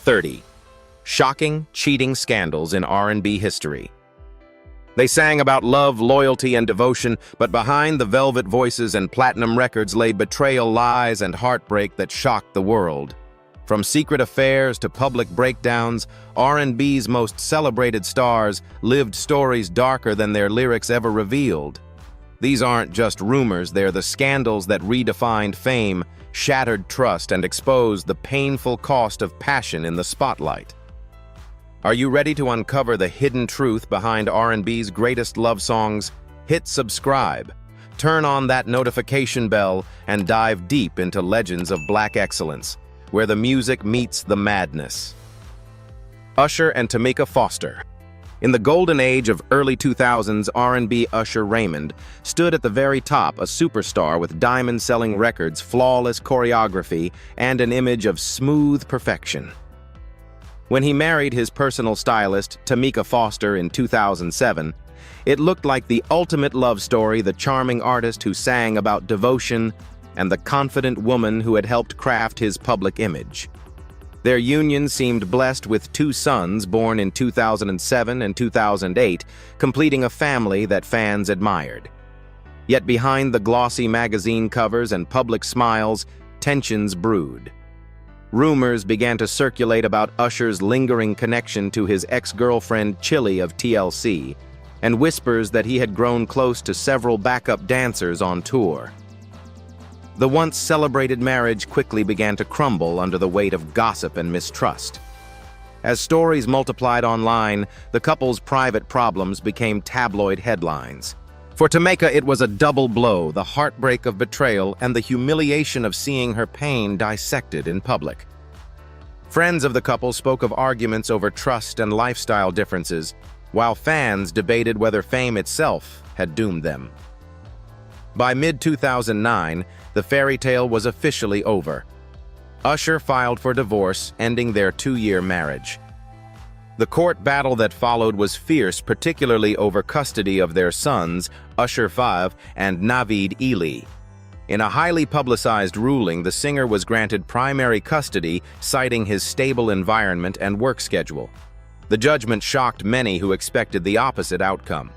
30. Shocking, cheating scandals in R&B history. They sang about love, loyalty, and devotion, but behind the velvet voices and platinum records lay betrayal, lies, and heartbreak that shocked the world. From secret affairs to public breakdowns, R&B's most celebrated stars lived stories darker than their lyrics ever revealed. These aren't just rumors, they're the scandals that redefined fame, shattered trust, and exposed the painful cost of passion in the spotlight. Are you ready to uncover the hidden truth behind R&B's greatest love songs? Hit subscribe, turn on that notification bell, and dive deep into legends of Black excellence, where the music meets the madness. Usher and Tamika Foster. In the golden age of early 2000s, R&B Usher Raymond stood at the very top, a superstar with diamond-selling records, flawless choreography, and an image of smooth perfection. When he married his personal stylist, Tamika Foster, in 2007, it looked like the ultimate love story, the charming artist who sang about devotion and the confident woman who had helped craft his public image. Their union seemed blessed with 2 sons born in 2007 and 2008, completing a family that fans admired. Yet behind the glossy magazine covers and public smiles, tensions brewed. Rumors began to circulate about Usher's lingering connection to his ex-girlfriend Chili of TLC, and whispers that he had grown close to several backup dancers on tour. The once celebrated marriage quickly began to crumble under the weight of gossip and mistrust. As stories multiplied online, the couple's private problems became tabloid headlines. For Tamika, it was a double blow, the heartbreak of betrayal and the humiliation of seeing her pain dissected in public. Friends of the couple spoke of arguments over trust and lifestyle differences, while fans debated whether fame itself had doomed them. By mid-2009, the fairy tale was officially over. Usher filed for divorce, ending their 2-year marriage. The court battle that followed was fierce, particularly over custody of their sons, Usher 5 and Naveed Ely. In a highly publicized ruling, the singer was granted primary custody, citing his stable environment and work schedule. The judgment shocked many who expected the opposite outcome.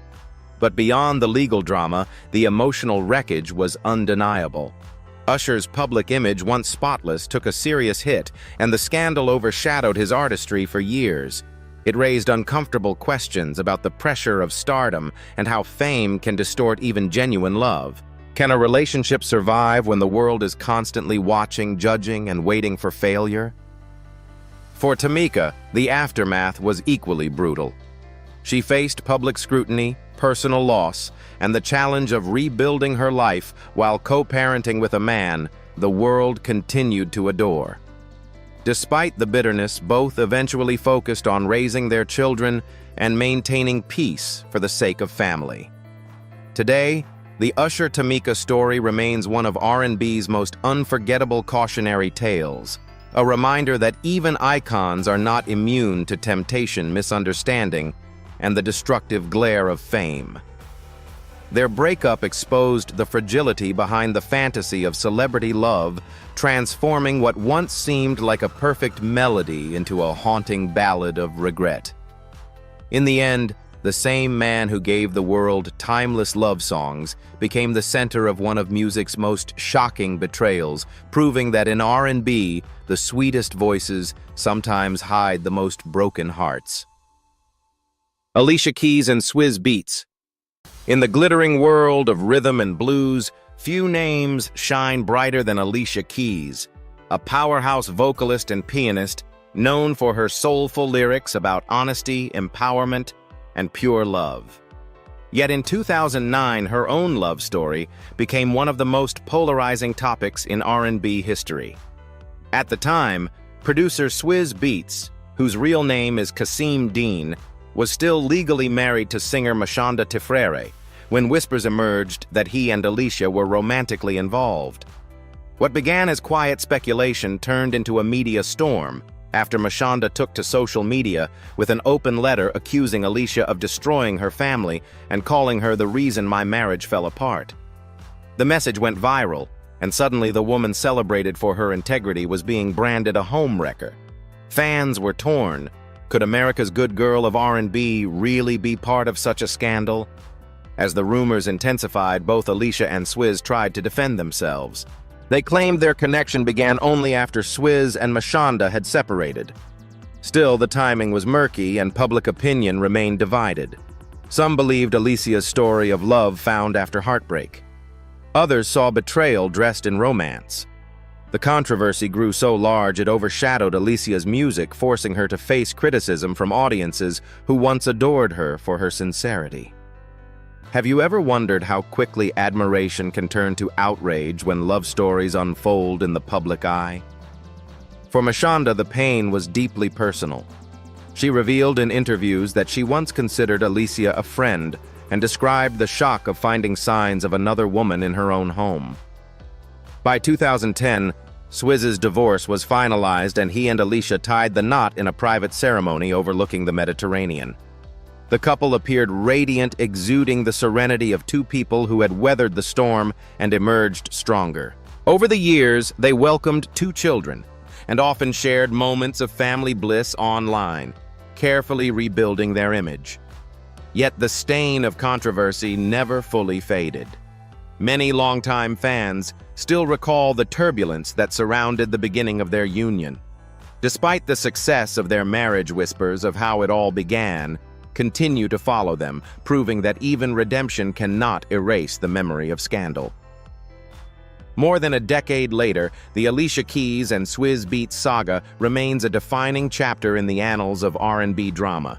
But beyond the legal drama, the emotional wreckage was undeniable. Usher's public image, once spotless, took a serious hit, and the scandal overshadowed his artistry for years. It raised uncomfortable questions about the pressure of stardom and how fame can distort even genuine love. Can a relationship survive when the world is constantly watching, judging, and waiting for failure? For Tamika, the aftermath was equally brutal. She faced public scrutiny, personal loss, and the challenge of rebuilding her life while co-parenting with a man the world continued to adore. Despite the bitterness, both eventually focused on raising their children and maintaining peace for the sake of family. Today, the Usher-Tamika story remains one of R&B's most unforgettable cautionary tales, a reminder that even icons are not immune to temptation, misunderstanding, and the destructive glare of fame. Their breakup exposed the fragility behind the fantasy of celebrity love, transforming what once seemed like a perfect melody into a haunting ballad of regret. In the end, the same man who gave the world timeless love songs became the center of one of music's most shocking betrayals, proving that in R&B, the sweetest voices sometimes hide the most broken hearts. Alicia Keys and Swizz Beatz. In the glittering world of rhythm and blues, few names shine brighter than Alicia Keys, a powerhouse vocalist and pianist known for her soulful lyrics about honesty, empowerment, and pure love. Yet in 2009, her own love story became one of the most polarizing topics in R&B history. At the time, producer Swizz Beatz, whose real name is Kasim Dean, was still legally married to singer Mashonda Tefrere when whispers emerged that he and Alicia were romantically involved. What began as quiet speculation turned into a media storm after Mashonda took to social media with an open letter accusing Alicia of destroying her family and calling her the reason my marriage fell apart. The message went viral, and suddenly the woman celebrated for her integrity was being branded a homewrecker. Fans were torn. Could America's good girl of R&B really be part of such a scandal? As the rumors intensified, both Alicia and Swizz tried to defend themselves. They claimed their connection began only after Swizz and Mashonda had separated. Still, the timing was murky and public opinion remained divided. Some believed Alicia's story of love found after heartbreak. Others saw betrayal dressed in romance. The controversy grew so large it overshadowed Alicia's music, forcing her to face criticism from audiences who once adored her for her sincerity. Have you ever wondered how quickly admiration can turn to outrage when love stories unfold in the public eye? For Mashonda, the pain was deeply personal. She revealed in interviews that she once considered Alicia a friend and described the shock of finding signs of another woman in her own home. By 2010, Swizz's divorce was finalized and he and Alicia tied the knot in a private ceremony overlooking the Mediterranean. The couple appeared radiant, exuding the serenity of two people who had weathered the storm and emerged stronger. Over the years, they welcomed 2 children and often shared moments of family bliss online, carefully rebuilding their image. Yet the stain of controversy never fully faded. Many longtime fans still recall the turbulence that surrounded the beginning of their union. Despite the success of their marriage, whispers of how it all began continue to follow them, proving that even redemption cannot erase the memory of scandal. More than a decade later, the Alicia Keys and Swizz Beatz saga remains a defining chapter in the annals of R&B drama.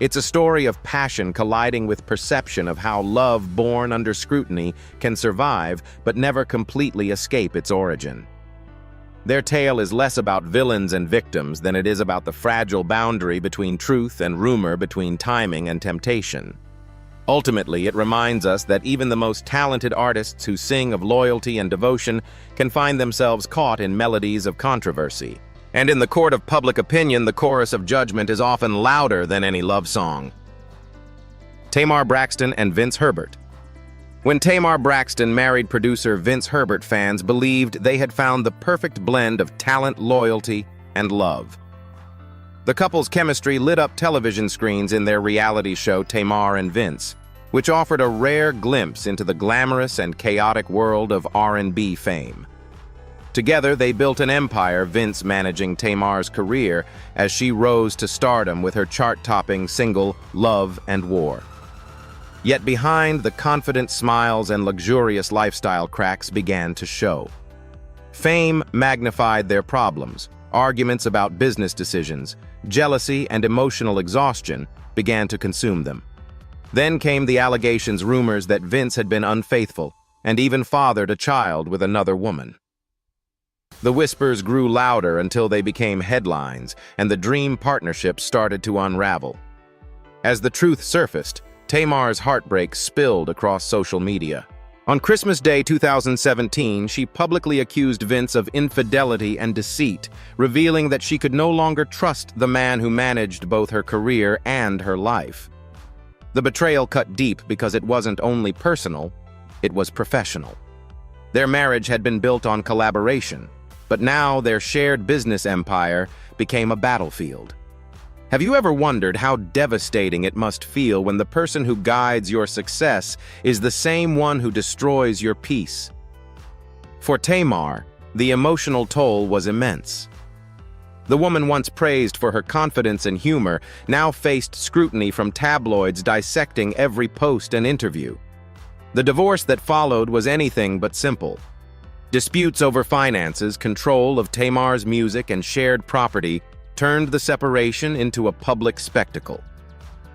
It's a story of passion colliding with perception, of how love born under scrutiny can survive but never completely escape its origin. Their tale is less about villains and victims than it is about the fragile boundary between truth and rumor, between timing and temptation. Ultimately, it reminds us that even the most talented artists who sing of loyalty and devotion can find themselves caught in melodies of controversy. And in the court of public opinion, the chorus of judgment is often louder than any love song. Tamar Braxton and Vince Herbert. When Tamar Braxton married producer Vince Herbert, fans believed they had found the perfect blend of talent, loyalty, and love. The couple's chemistry lit up television screens in their reality show Tamar and Vince, which offered a rare glimpse into the glamorous and chaotic world of R&B fame. Together, they built an empire, Vince managing Tamar's career as she rose to stardom with her chart-topping single, Love and War. Yet behind the confident smiles and luxurious lifestyle, cracks began to show. Fame magnified their problems. Arguments about business decisions, jealousy, and emotional exhaustion began to consume them. Then came the allegations, rumors that Vince had been unfaithful and even fathered a child with another woman. The whispers grew louder until they became headlines, and the dream partnership started to unravel. As the truth surfaced, Tamar's heartbreak spilled across social media. On Christmas Day 2017, she publicly accused Vince of infidelity and deceit, revealing that she could no longer trust the man who managed both her career and her life. The betrayal cut deep because it wasn't only personal, it was professional. Their marriage had been built on collaboration, but now their shared business empire became a battlefield. Have you ever wondered how devastating it must feel when the person who guides your success is the same one who destroys your peace? For Tamar, the emotional toll was immense. The woman, once praised for her confidence and humor, now faced scrutiny from tabloids dissecting every post and interview. The divorce that followed was anything but simple. Disputes over finances, control of Tamar's music, and shared property turned the separation into a public spectacle.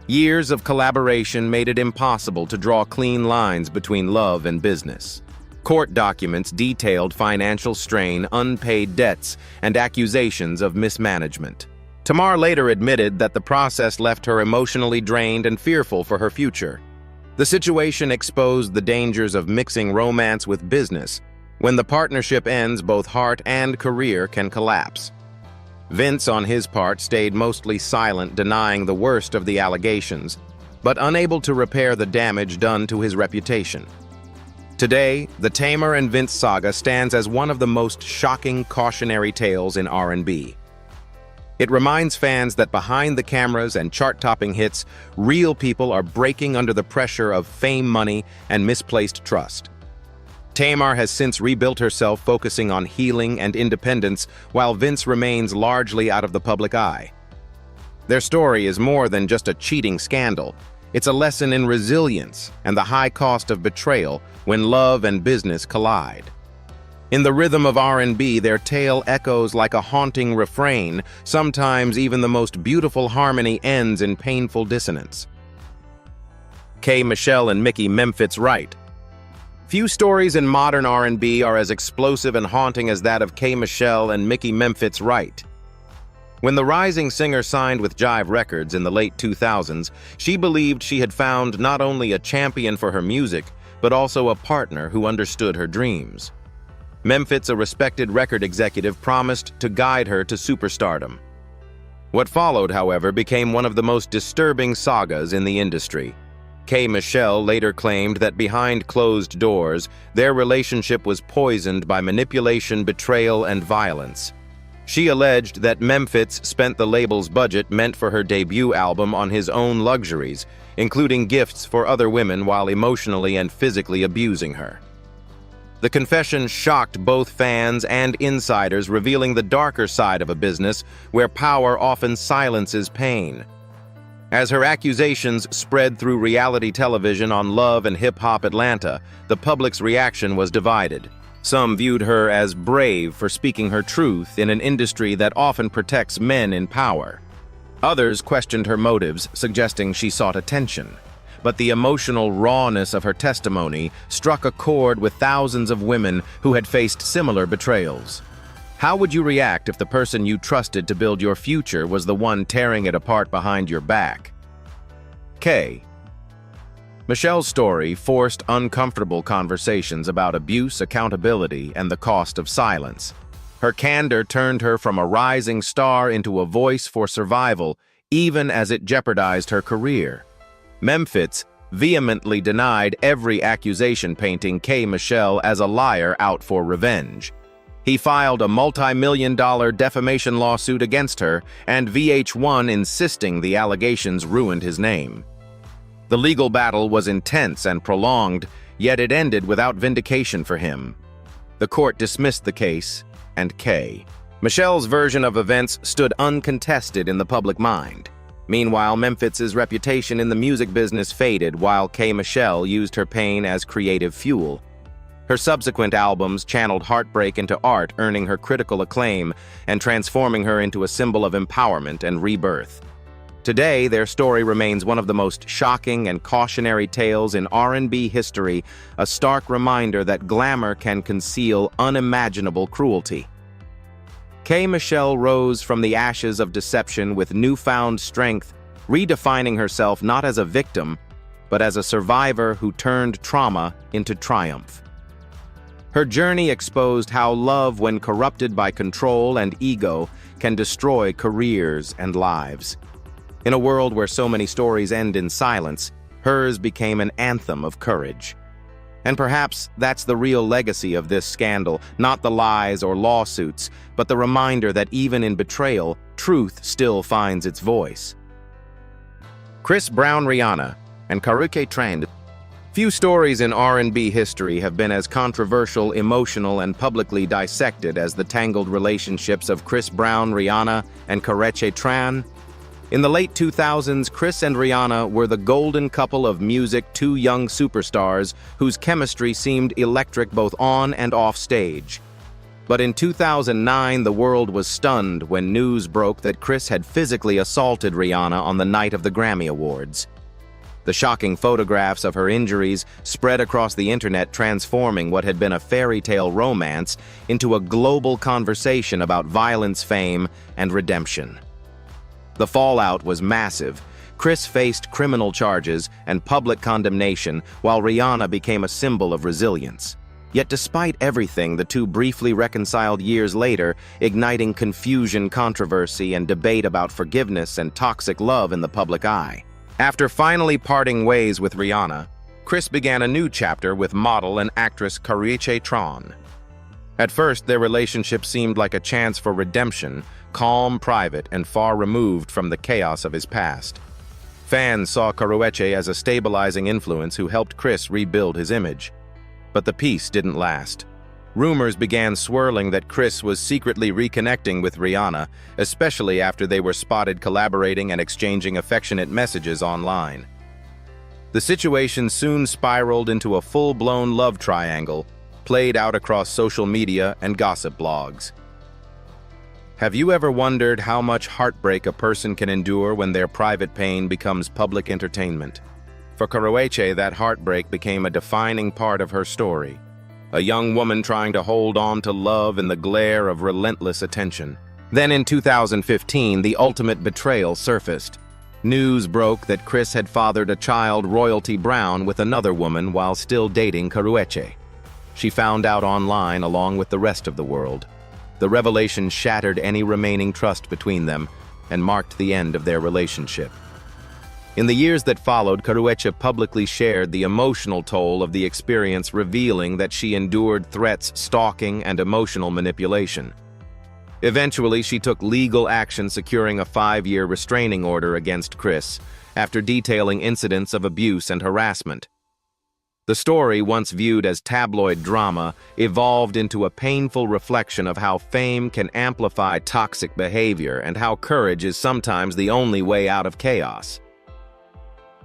Years of collaboration made it impossible to draw clean lines between love and business. Court documents detailed financial strain, unpaid debts, and accusations of mismanagement. Tamar later admitted that the process left her emotionally drained and fearful for her future. The situation exposed the dangers of mixing romance with business. When the partnership ends, both heart and career can collapse. Vince, on his part, stayed mostly silent, denying the worst of the allegations, but unable to repair the damage done to his reputation. Today, the Tamar and Vince saga stands as one of the most shocking cautionary tales in R&B. It reminds fans that behind the cameras and chart-topping hits, real people are breaking under the pressure of fame, money, and misplaced trust. Tamar has since rebuilt herself, focusing on healing and independence, while Vince remains largely out of the public eye. Their story is more than just a cheating scandal. It's a lesson in resilience and the high cost of betrayal when love and business collide. In the rhythm of R&B, their tale echoes like a haunting refrain. Sometimes even the most beautiful harmony ends in painful dissonance. K. Michelle and Mickey Memphis Wright. Few stories in modern R&B are as explosive and haunting as that of K. Michelle and Mickey Memphis Wright. When the rising singer signed with Jive Records in the late 2000s, she believed she had found not only a champion for her music, but also a partner who understood her dreams. Memphis, a respected record executive, promised to guide her to superstardom. What followed, however, became one of the most disturbing sagas in the industry. K. Michelle later claimed that behind closed doors, their relationship was poisoned by manipulation, betrayal, and violence. She alleged that Memphis spent the label's budget meant for her debut album on his own luxuries, including gifts for other women while emotionally and physically abusing her. The confession shocked both fans and insiders, revealing the darker side of a business where power often silences pain. As her accusations spread through reality television on Love and Hip Hop Atlanta, the public's reaction was divided. Some viewed her as brave for speaking her truth in an industry that often protects men in power. Others questioned her motives, suggesting she sought attention. But the emotional rawness of her testimony struck a chord with thousands of women who had faced similar betrayals. How would you react if the person you trusted to build your future was the one tearing it apart behind your back? K. Michelle's story forced uncomfortable conversations about abuse, accountability, and the cost of silence. Her candor turned her from a rising star into a voice for survival, even as it jeopardized her career. Memphis vehemently denied every accusation, painting K. Michelle as a liar out for revenge. He filed a multi-million-dollar defamation lawsuit against her, and VH1 insisting the allegations ruined his name. The legal battle was intense and prolonged, yet it ended without vindication for him. The court dismissed the case, and K. Michelle's version of events stood uncontested in the public mind. Meanwhile, Memphis's reputation in the music business faded while K. Michelle used her pain as creative fuel. Her subsequent albums channeled heartbreak into art, earning her critical acclaim and transforming her into a symbol of empowerment and rebirth. Today, their story remains one of the most shocking and cautionary tales in R&B history, a stark reminder that glamour can conceal unimaginable cruelty. K. Michelle rose from the ashes of deception with newfound strength, redefining herself not as a victim, but as a survivor who turned trauma into triumph. Her journey exposed how love, when corrupted by control and ego, can destroy careers and lives. In a world where so many stories end in silence, hers became an anthem of courage. And perhaps that's the real legacy of this scandal, not the lies or lawsuits, but the reminder that even in betrayal, truth still finds its voice. Chris Brown, Rihanna, and Karrueche Tran. Few stories in R&B history have been as controversial, emotional, and publicly dissected as the tangled relationships of Chris Brown, Rihanna, and Karrueche Tran. In the late 2000s, Chris and Rihanna were the golden couple of music, two young superstars whose chemistry seemed electric both on and off stage. But in 2009, the world was stunned when news broke that Chris had physically assaulted Rihanna on the night of the Grammy Awards. The shocking photographs of her injuries spread across the internet, transforming what had been a fairy tale romance into a global conversation about violence, fame, and redemption. The fallout was massive. Chris faced criminal charges and public condemnation, while Rihanna became a symbol of resilience. Yet despite everything, the two briefly reconciled years later, igniting confusion, controversy, and debate about forgiveness and toxic love in the public eye. After finally parting ways with Rihanna, Chris began a new chapter with model and actress Karrueche Tran. At first, their relationship seemed like a chance for redemption, calm, private, and far removed from the chaos of his past. Fans saw Karrueche as a stabilizing influence who helped Chris rebuild his image. But the peace didn't last. Rumors began swirling that Chris was secretly reconnecting with Rihanna, especially after they were spotted collaborating and exchanging affectionate messages online. The situation soon spiraled into a full-blown love triangle, played out across social media and gossip blogs. Have you ever wondered how much heartbreak a person can endure when their private pain becomes public entertainment? For Karrueche, that heartbreak became a defining part of her story. A young woman trying to hold on to love in the glare of relentless attention. Then in 2015, the ultimate betrayal surfaced. News broke that Chris had fathered a child, Royalty Brown, with another woman while still dating Karrueche. She found out online along with the rest of the world. The revelation shattered any remaining trust between them and marked the end of their relationship. In the years that followed, Karrueche publicly shared the emotional toll of the experience, revealing that she endured threats, stalking, and emotional manipulation. Eventually, she took legal action, securing a 5-year restraining order against Chris after detailing incidents of abuse and harassment. The story, once viewed as tabloid drama, evolved into a painful reflection of how fame can amplify toxic behavior and how courage is sometimes the only way out of chaos.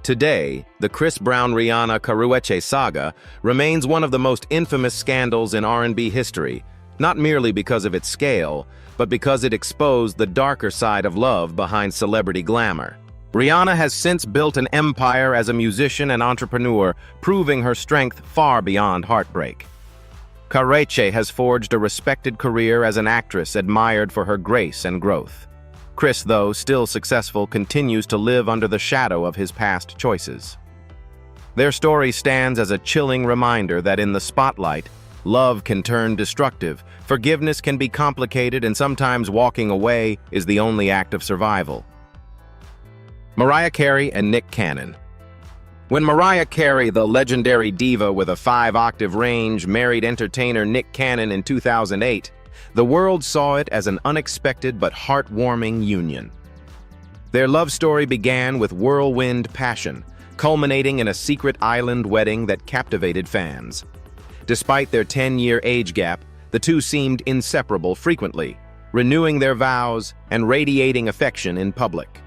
Today, the Chris Brown-Rihanna Karrueche saga remains one of the most infamous scandals in R&B history, not merely because of its scale, but because it exposed the darker side of love behind celebrity glamour. Rihanna has since built an empire as a musician and entrepreneur, proving her strength far beyond heartbreak. Karrueche has forged a respected career as an actress admired for her grace and growth. Chris, though still successful, continues to live under the shadow of his past choices. Their story stands as a chilling reminder that in the spotlight, love can turn destructive, forgiveness can be complicated, and sometimes walking away is the only act of survival. Mariah Carey and Nick Cannon. When Mariah Carey, the legendary diva with a 5-octave range, married entertainer Nick Cannon in 2008, the world saw it as an unexpected but heartwarming union. Their love story began with whirlwind passion, culminating in a secret island wedding that captivated fans. Despite their 10-year age gap, the two seemed inseparable frequently, renewing their vows and radiating affection in public.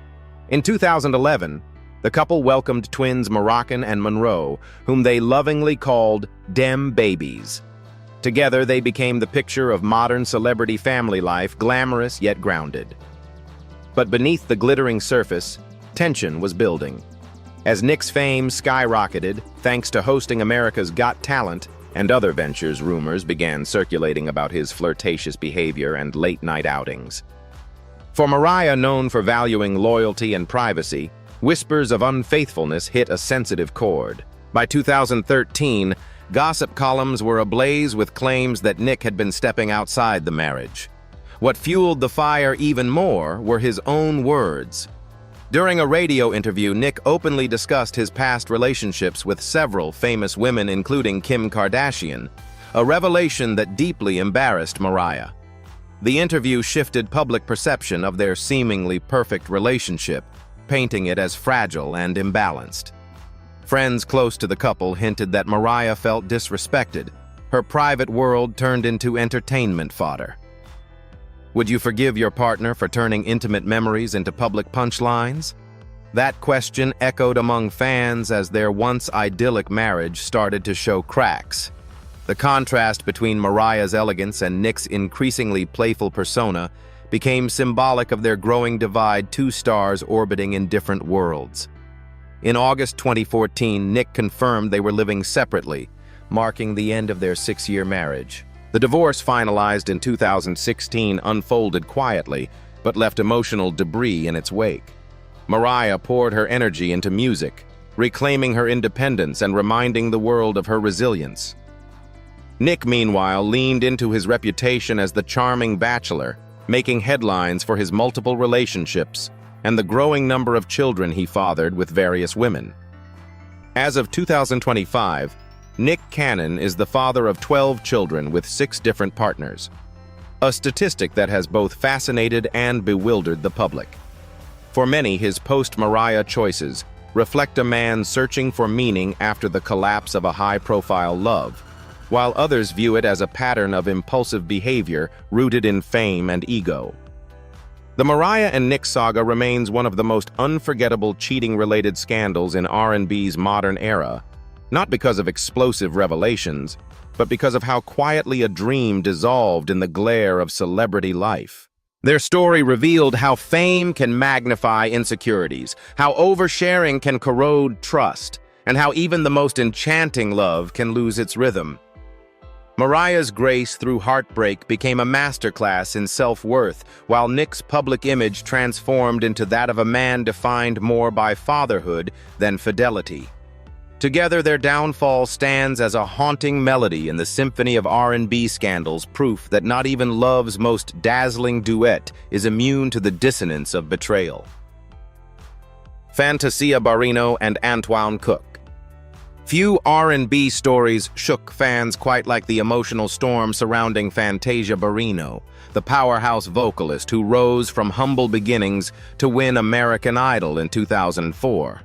In 2011, the couple welcomed twins Moroccan and Monroe, whom they lovingly called Dem Babies. Together, they became the picture of modern celebrity family life, glamorous yet grounded. But beneath the glittering surface, tension was building. As Nick's fame skyrocketed, thanks to hosting America's Got Talent and other ventures, rumors began circulating about his flirtatious behavior and late-night outings. For Mariah, known for valuing loyalty and privacy, whispers of unfaithfulness hit a sensitive chord. By 2013, gossip columns were ablaze with claims that Nick had been stepping outside the marriage. What fueled the fire even more were his own words. During a radio interview, Nick openly discussed his past relationships with several famous women, including Kim Kardashian, a revelation that deeply embarrassed Mariah. The interview shifted public perception of their seemingly perfect relationship, painting it as fragile and imbalanced. Friends close to the couple hinted that Mariah felt disrespected. Her private world turned into entertainment fodder. Would you forgive your partner for turning intimate memories into public punchlines? That question echoed among fans as their once idyllic marriage started to show cracks. The contrast between Mariah's elegance and Nick's increasingly playful persona became symbolic of their growing divide, two stars orbiting in different worlds. In August 2014, Nick confirmed they were living separately, marking the end of their 6-year marriage. The divorce, finalized in 2016, unfolded quietly, but left emotional debris in its wake. Mariah poured her energy into music, reclaiming her independence and reminding the world of her resilience. Nick, meanwhile, leaned into his reputation as the charming bachelor, making headlines for his multiple relationships and the growing number of children he fathered with various women. As of 2025, Nick Cannon is the father of 12 children with 6 different partners, a statistic that has both fascinated and bewildered the public. For many, his post-Mariah choices reflect a man searching for meaning after the collapse of a high-profile love, while others view it as a pattern of impulsive behavior rooted in fame and ego. The Mariah and Nick saga remains one of the most unforgettable cheating-related scandals in R&B's modern era, not because of explosive revelations, but because of how quietly a dream dissolved in the glare of celebrity life. Their story revealed how fame can magnify insecurities, how oversharing can corrode trust, and how even the most enchanting love can lose its rhythm. Mariah's grace through heartbreak became a masterclass in self-worth, while Nick's public image transformed into that of a man defined more by fatherhood than fidelity. Together, their downfall stands as a haunting melody in the symphony of R&B scandals, proof that not even love's most dazzling duet is immune to the dissonance of betrayal. Fantasia Barrino and Antoine Cook. Few R&B stories shook fans quite like the emotional storm surrounding Fantasia Barrino, the powerhouse vocalist who rose from humble beginnings to win American Idol in 2004.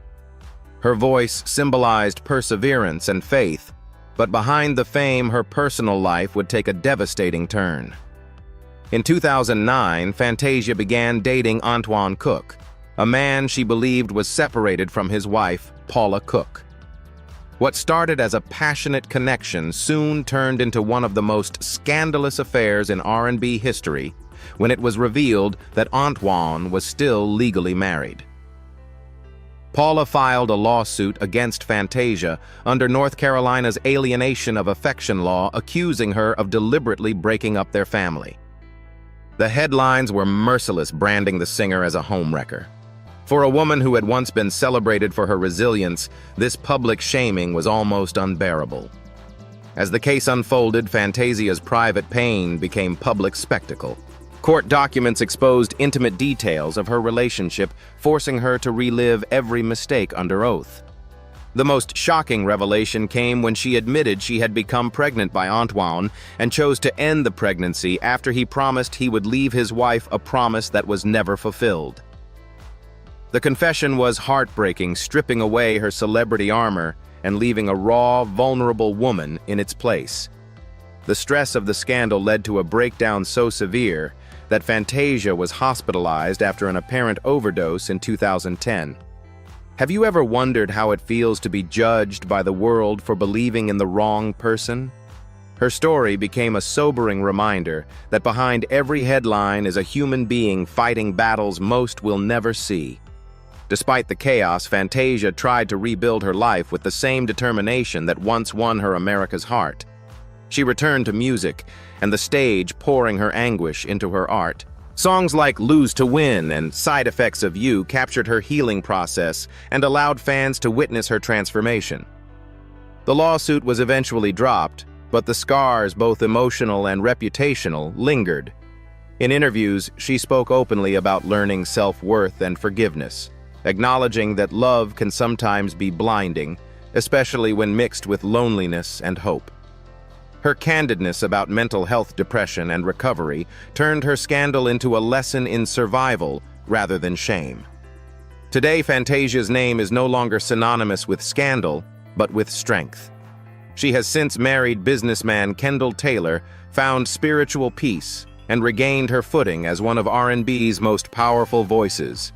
Her voice symbolized perseverance and faith, but behind the fame, her personal life would take a devastating turn. In 2009, Fantasia began dating Antoine Cook, a man she believed was separated from his wife, Paula Cook. What started as a passionate connection soon turned into one of the most scandalous affairs in R&B history when it was revealed that Antoine was still legally married. Paula filed a lawsuit against Fantasia under North Carolina's alienation of affection law, accusing her of deliberately breaking up their family. The headlines were merciless, branding the singer as a homewrecker. For a woman who had once been celebrated for her resilience, this public shaming was almost unbearable. As the case unfolded, Fantasia's private pain became public spectacle. Court documents exposed intimate details of her relationship, forcing her to relive every mistake under oath. The most shocking revelation came when she admitted she had become pregnant by Antoine and chose to end the pregnancy after he promised he would leave his wife, a promise that was never fulfilled. The confession was heartbreaking, stripping away her celebrity armor and leaving a raw, vulnerable woman in its place. The stress of the scandal led to a breakdown so severe that Fantasia was hospitalized after an apparent overdose in 2010. Have you ever wondered how it feels to be judged by the world for believing in the wrong person? Her story became a sobering reminder that behind every headline is a human being fighting battles most will never see. Despite the chaos, Fantasia tried to rebuild her life with the same determination that once won her America's heart. She returned to music and the stage, pouring her anguish into her art. Songs like Lose to Win and Side Effects of You captured her healing process and allowed fans to witness her transformation. The lawsuit was eventually dropped, but the scars, both emotional and reputational, lingered. In interviews, she spoke openly about learning self-worth and forgiveness, acknowledging that love can sometimes be blinding, especially when mixed with loneliness and hope. Her candidness about mental health, depression, and recovery turned her scandal into a lesson in survival rather than shame. Today, Fantasia's name is no longer synonymous with scandal, but with strength. She has since married businessman Kendall Taylor, found spiritual peace, and regained her footing as one of R&B's most powerful voices.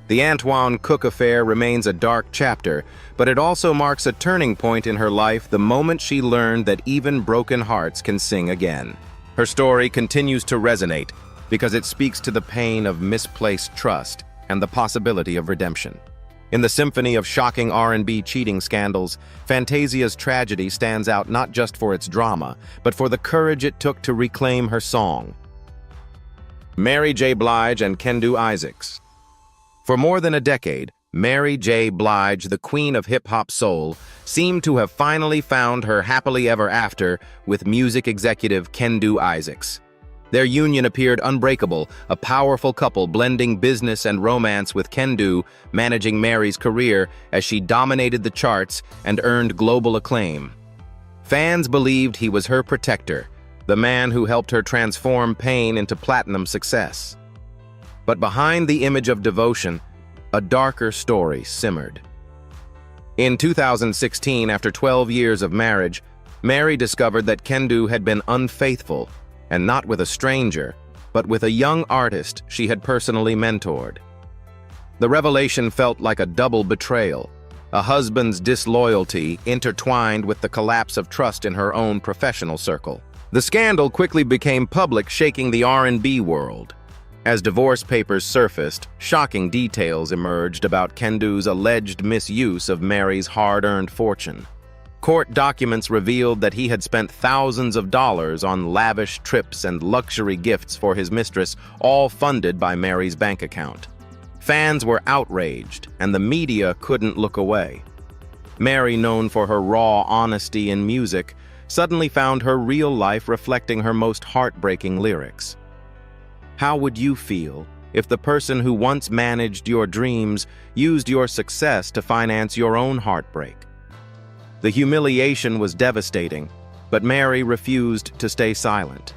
The Antoine Cook affair remains a dark chapter, but it also marks a turning point in her life the moment she learned that even broken hearts can sing again. Her story continues to resonate because it speaks to the pain of misplaced trust and the possibility of redemption. In the symphony of shocking R&B cheating scandals, Fantasia's tragedy stands out not just for its drama, but for the courage it took to reclaim her song. Mary J. Blige and Kendu Isaacs. For more than a decade, Mary J. Blige, the queen of hip-hop soul, seemed to have finally found her happily ever after with music executive Kendu Isaacs. Their union appeared unbreakable, a powerful couple blending business and romance, with Kendu managing Mary's career as she dominated the charts and earned global acclaim. Fans believed he was her protector, the man who helped her transform pain into platinum success. But behind the image of devotion, a darker story simmered. In 2016, after 12 years of marriage, Mary discovered that Kendu had been unfaithful, and not with a stranger, but with a young artist she had personally mentored. The revelation felt like a double betrayal, a husband's disloyalty intertwined with the collapse of trust in her own professional circle. The scandal quickly became public, shaking the R&B world. As divorce papers surfaced, shocking details emerged about Kendu's alleged misuse of Mary's hard-earned fortune. Court documents revealed that he had spent thousands of dollars on lavish trips and luxury gifts for his mistress, all funded by Mary's bank account. Fans were outraged, and the media couldn't look away. Mary, known for her raw honesty in music, suddenly found her real life reflecting her most heartbreaking lyrics. How would you feel if the person who once managed your dreams used your success to finance your own heartbreak? The humiliation was devastating, but Mary refused to stay silent.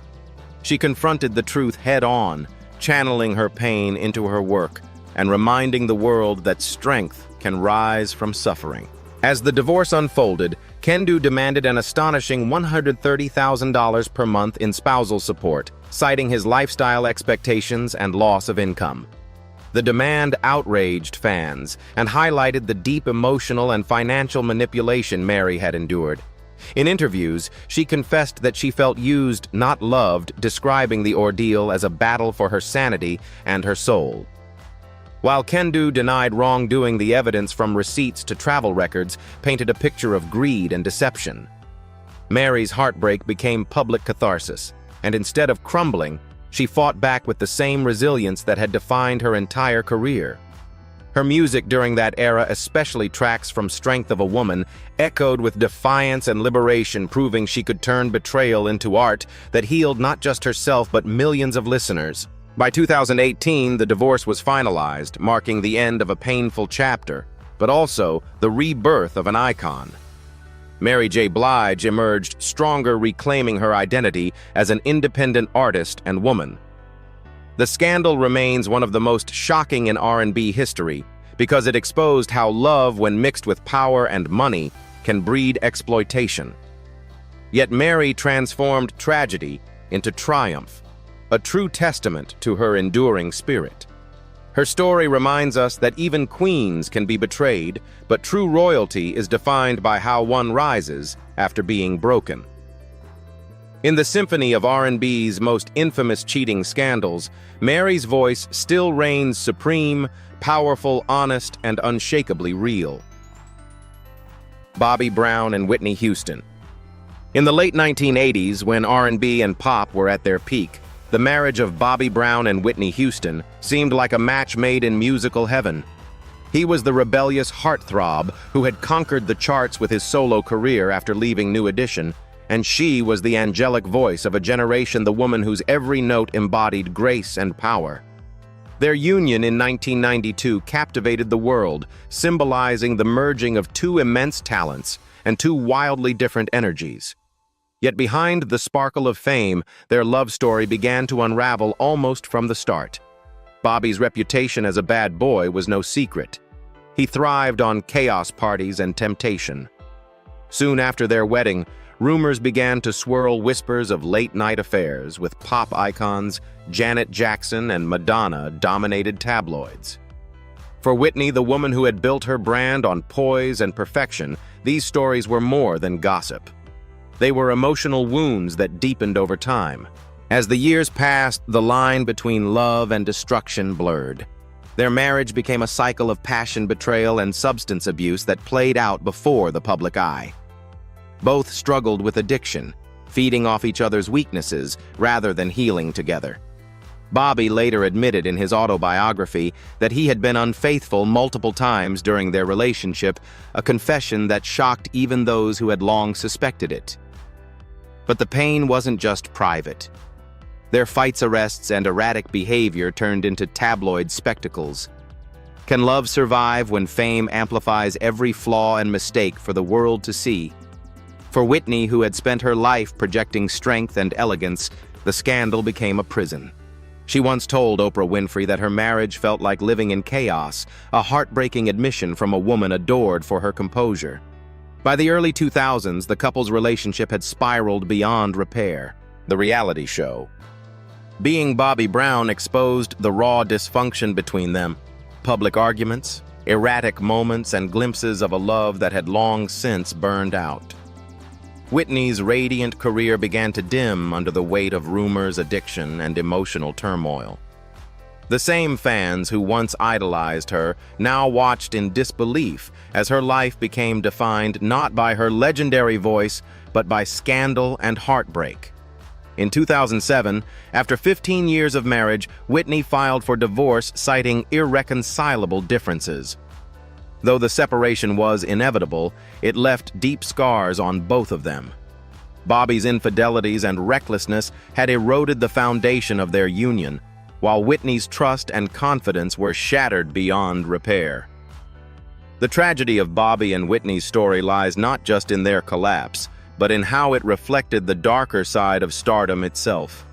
She confronted the truth head-on, channeling her pain into her work and reminding the world that strength can rise from suffering. As the divorce unfolded, Kendu demanded an astonishing $130,000 per month in spousal support, citing his lifestyle expectations and loss of income. The demand outraged fans and highlighted the deep emotional and financial manipulation Mary had endured. In interviews, she confessed that she felt used, not loved, describing the ordeal as a battle for her sanity and her soul. While Kendu denied wrongdoing, the evidence from receipts to travel records painted a picture of greed and deception. Mary's heartbreak became public catharsis, and instead of crumbling, she fought back with the same resilience that had defined her entire career. Her music during that era, especially tracks from Strength of a Woman, echoed with defiance and liberation, proving she could turn betrayal into art that healed not just herself but millions of listeners. By 2018, the divorce was finalized, marking the end of a painful chapter, but also the rebirth of an icon. Mary J. Blige emerged stronger, reclaiming her identity as an independent artist and woman. The scandal remains one of the most shocking in R&B history because it exposed how love, when mixed with power and money, can breed exploitation. Yet Mary transformed tragedy into triumph, a true testament to her enduring spirit. Her story reminds us that even queens can be betrayed, but true royalty is defined by how one rises after being broken. In the symphony of R&B's most infamous cheating scandals, Mary's voice still reigns supreme, powerful, honest, and unshakably real. Bobby Brown and Whitney Houston. In the late 1980s, when R&B and pop were at their peak, the marriage of Bobby Brown and Whitney Houston seemed like a match made in musical heaven. He was the rebellious heartthrob who had conquered the charts with his solo career after leaving New Edition, and she was the angelic voice of a generation, the woman whose every note embodied grace and power. Their union in 1992 captivated the world, symbolizing the merging of two immense talents and two wildly different energies. Yet behind the sparkle of fame, their love story began to unravel almost from the start. Bobby's reputation as a bad boy was no secret. He thrived on chaos parties and temptation. Soon after their wedding, rumors began to swirl, whispers of late-night affairs with pop icons Janet Jackson and Madonna dominated tabloids. For Whitney, the woman who had built her brand on poise and perfection, these stories were more than gossip. They were emotional wounds that deepened over time. As the years passed, the line between love and destruction blurred. Their marriage became a cycle of passion, betrayal, and substance abuse that played out before the public eye. Both struggled with addiction, feeding off each other's weaknesses rather than healing together. Bobby later admitted in his autobiography that he had been unfaithful multiple times during their relationship, a confession that shocked even those who had long suspected it. But the pain wasn't just private. Their fights, arrests, and erratic behavior turned into tabloid spectacles. Can love survive when fame amplifies every flaw and mistake for the world to see? For Whitney, who had spent her life projecting strength and elegance, the scandal became a prison. She once told Oprah Winfrey that her marriage felt like living in chaos, a heartbreaking admission from a woman adored for her composure. By the early 2000s, the couple's relationship had spiraled beyond repair. The reality show, Being Bobby Brown, exposed the raw dysfunction between them. Public arguments, erratic moments, and glimpses of a love that had long since burned out. Whitney's radiant career began to dim under the weight of rumors, addiction, and emotional turmoil. The same fans who once idolized her now watched in disbelief as her life became defined not by her legendary voice, but by scandal and heartbreak. In 2007, after 15 years of marriage, Whitney filed for divorce, citing irreconcilable differences. Though the separation was inevitable, it left deep scars on both of them. Bobby's infidelities and recklessness had eroded the foundation of their union, while Whitney's trust and confidence were shattered beyond repair. The tragedy of Bobby and Whitney's story lies not just in their collapse, but in how it reflected the darker side of stardom itself.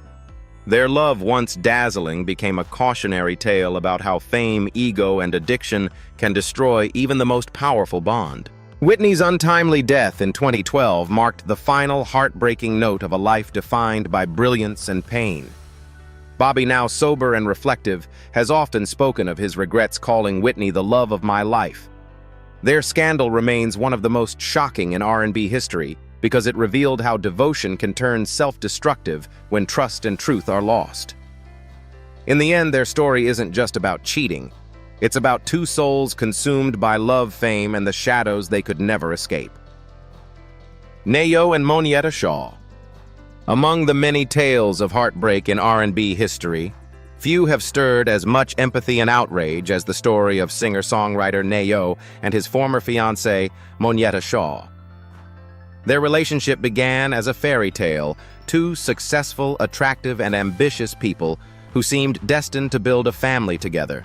Their love, once dazzling, became a cautionary tale about how fame, ego, and addiction can destroy even the most powerful bond. Whitney's untimely death in 2012 marked the final heartbreaking note of a life defined by brilliance and pain. Bobby, now sober and reflective, has often spoken of his regrets, calling Whitney the love of my life. Their scandal remains one of the most shocking in R&B history, because it revealed how devotion can turn self-destructive when trust and truth are lost. In the end, their story isn't just about cheating. It's about two souls consumed by love, fame, and the shadows they could never escape. Ne-Yo and Monietta Shaw. Among the many tales of heartbreak in R&B history, few have stirred as much empathy and outrage as the story of singer-songwriter Ne-Yo and his former fiancée, Monietta Shaw. Their relationship began as a fairy tale, two successful, attractive, and ambitious people who seemed destined to build a family together.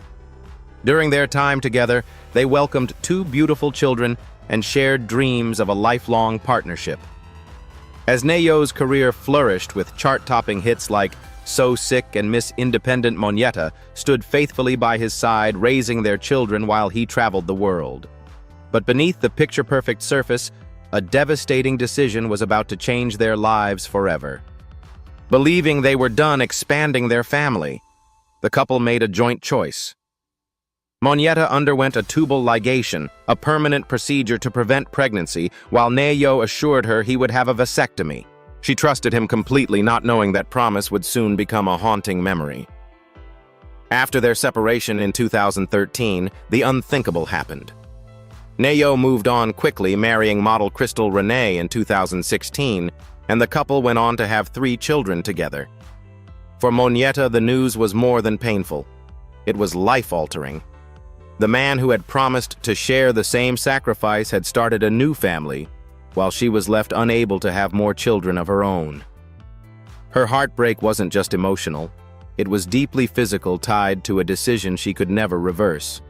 During their time together, they welcomed two beautiful children and shared dreams of a lifelong partnership. As Ne-Yo's career flourished with chart-topping hits like So Sick and Miss Independent, Monietta stood faithfully by his side, raising their children while he traveled the world. But beneath the picture-perfect surface, a devastating decision was about to change their lives forever. Believing they were done expanding their family, the couple made a joint choice. Monietta underwent a tubal ligation, a permanent procedure to prevent pregnancy, while Ne-Yo assured her he would have a vasectomy. She trusted him completely, not knowing that promise would soon become a haunting memory. After their separation in 2013, the unthinkable happened. Ne-Yo moved on quickly, marrying model Crystal Renee in 2016, and the couple went on to have 3 children together. For Monietta, the news was more than painful. It was life-altering. The man who had promised to share the same sacrifice had started a new family, while she was left unable to have more children of her own. Her heartbreak wasn't just emotional. It was deeply physical, tied to a decision she could never reverse.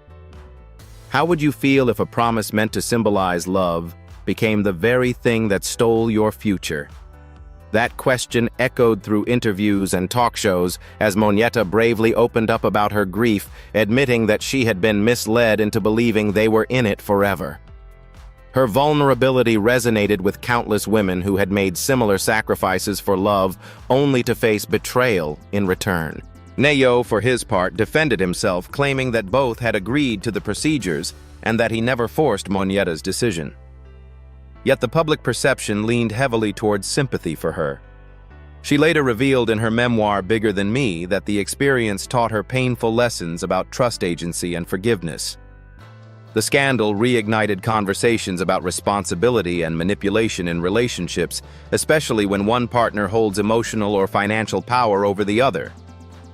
How would you feel if a promise meant to symbolize love became the very thing that stole your future? That question echoed through interviews and talk shows as Monietta bravely opened up about her grief, admitting that she had been misled into believing they were in it forever. Her vulnerability resonated with countless women who had made similar sacrifices for love, only to face betrayal in return. Ne-Yo, for his part, defended himself, claiming that both had agreed to the procedures and that he never forced Monietta's decision. Yet the public perception leaned heavily towards sympathy for her. She later revealed in her memoir, Bigger Than Me, that the experience taught her painful lessons about trust agency and forgiveness. The scandal reignited conversations about responsibility and manipulation in relationships, especially when one partner holds emotional or financial power over the other.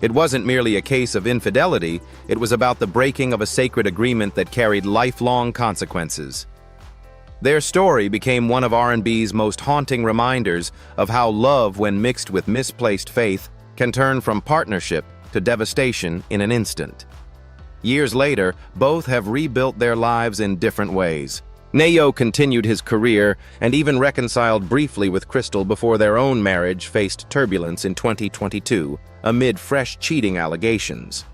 It wasn't merely a case of infidelity, it was about the breaking of a sacred agreement that carried lifelong consequences. Their story became one of R&B's most haunting reminders of how love, when mixed with misplaced faith, can turn from partnership to devastation in an instant. Years later, both have rebuilt their lives in different ways. Nayo continued his career and even reconciled briefly with Crystal before their own marriage faced turbulence in 2022 amid fresh cheating allegations.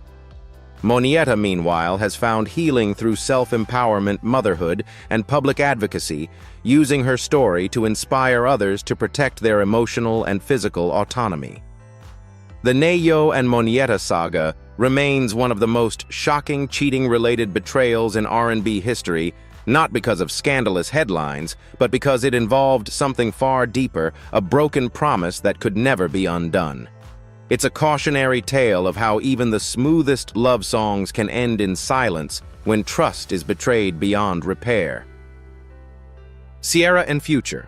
Monietta, meanwhile, has found healing through self-empowerment, motherhood, and public advocacy, using her story to inspire others to protect their emotional and physical autonomy. The Nayo and Monietta saga remains one of the most shocking cheating-related betrayals in R&B history, not because of scandalous headlines, but because it involved something far deeper, a broken promise that could never be undone. It's a cautionary tale of how even the smoothest love songs can end in silence when trust is betrayed beyond repair. Ciara and Future.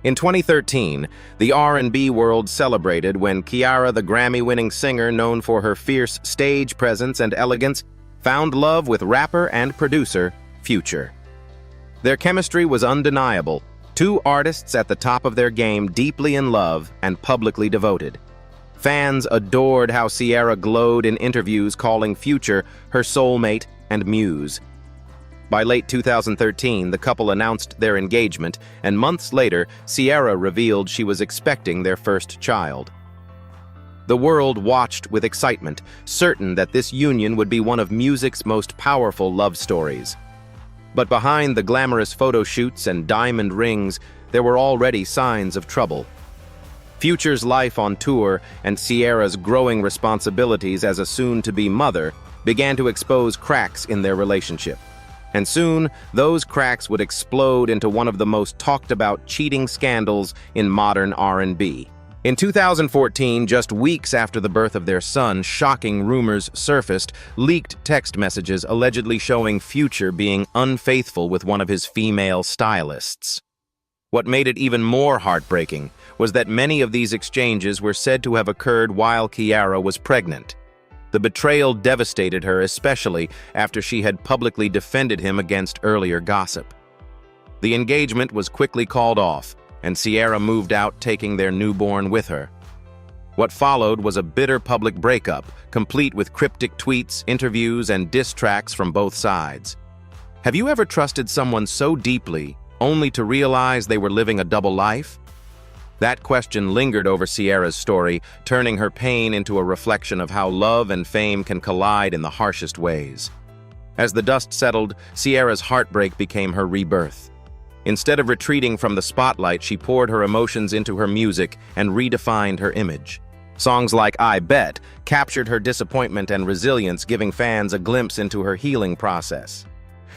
In 2013, the R&B world celebrated when Ciara, the Grammy-winning singer known for her fierce stage presence and elegance, found love with rapper and producer Future. Their chemistry was undeniable, two artists at the top of their game, deeply in love and publicly devoted. Fans adored how Ciara glowed in interviews, calling Future her soulmate and muse. By late 2013, the couple announced their engagement, and months later, Ciara revealed she was expecting their first child. The world watched with excitement, certain that this union would be one of music's most powerful love stories. But behind the glamorous photo shoots and diamond rings, there were already signs of trouble. Future's life on tour and Ciara's growing responsibilities as a soon-to-be mother began to expose cracks in their relationship. And soon, those cracks would explode into one of the most talked-about cheating scandals in modern R&B. In 2014, just weeks after the birth of their son, shocking rumors surfaced, leaked text messages allegedly showing Future being unfaithful with one of his female stylists. What made it even more heartbreaking was that many of these exchanges were said to have occurred while Ciara was pregnant. The betrayal devastated her, especially after she had publicly defended him against earlier gossip. The engagement was quickly called off, and Ciara moved out, taking their newborn with her. What followed was a bitter public breakup, complete with cryptic tweets, interviews, and diss tracks from both sides. Have you ever trusted someone so deeply, only to realize they were living a double life? That question lingered over Ciara's story, turning her pain into a reflection of how love and fame can collide in the harshest ways. As the dust settled, Ciara's heartbreak became her rebirth. Instead of retreating from the spotlight, she poured her emotions into her music and redefined her image. Songs like I Bet captured her disappointment and resilience, giving fans a glimpse into her healing process.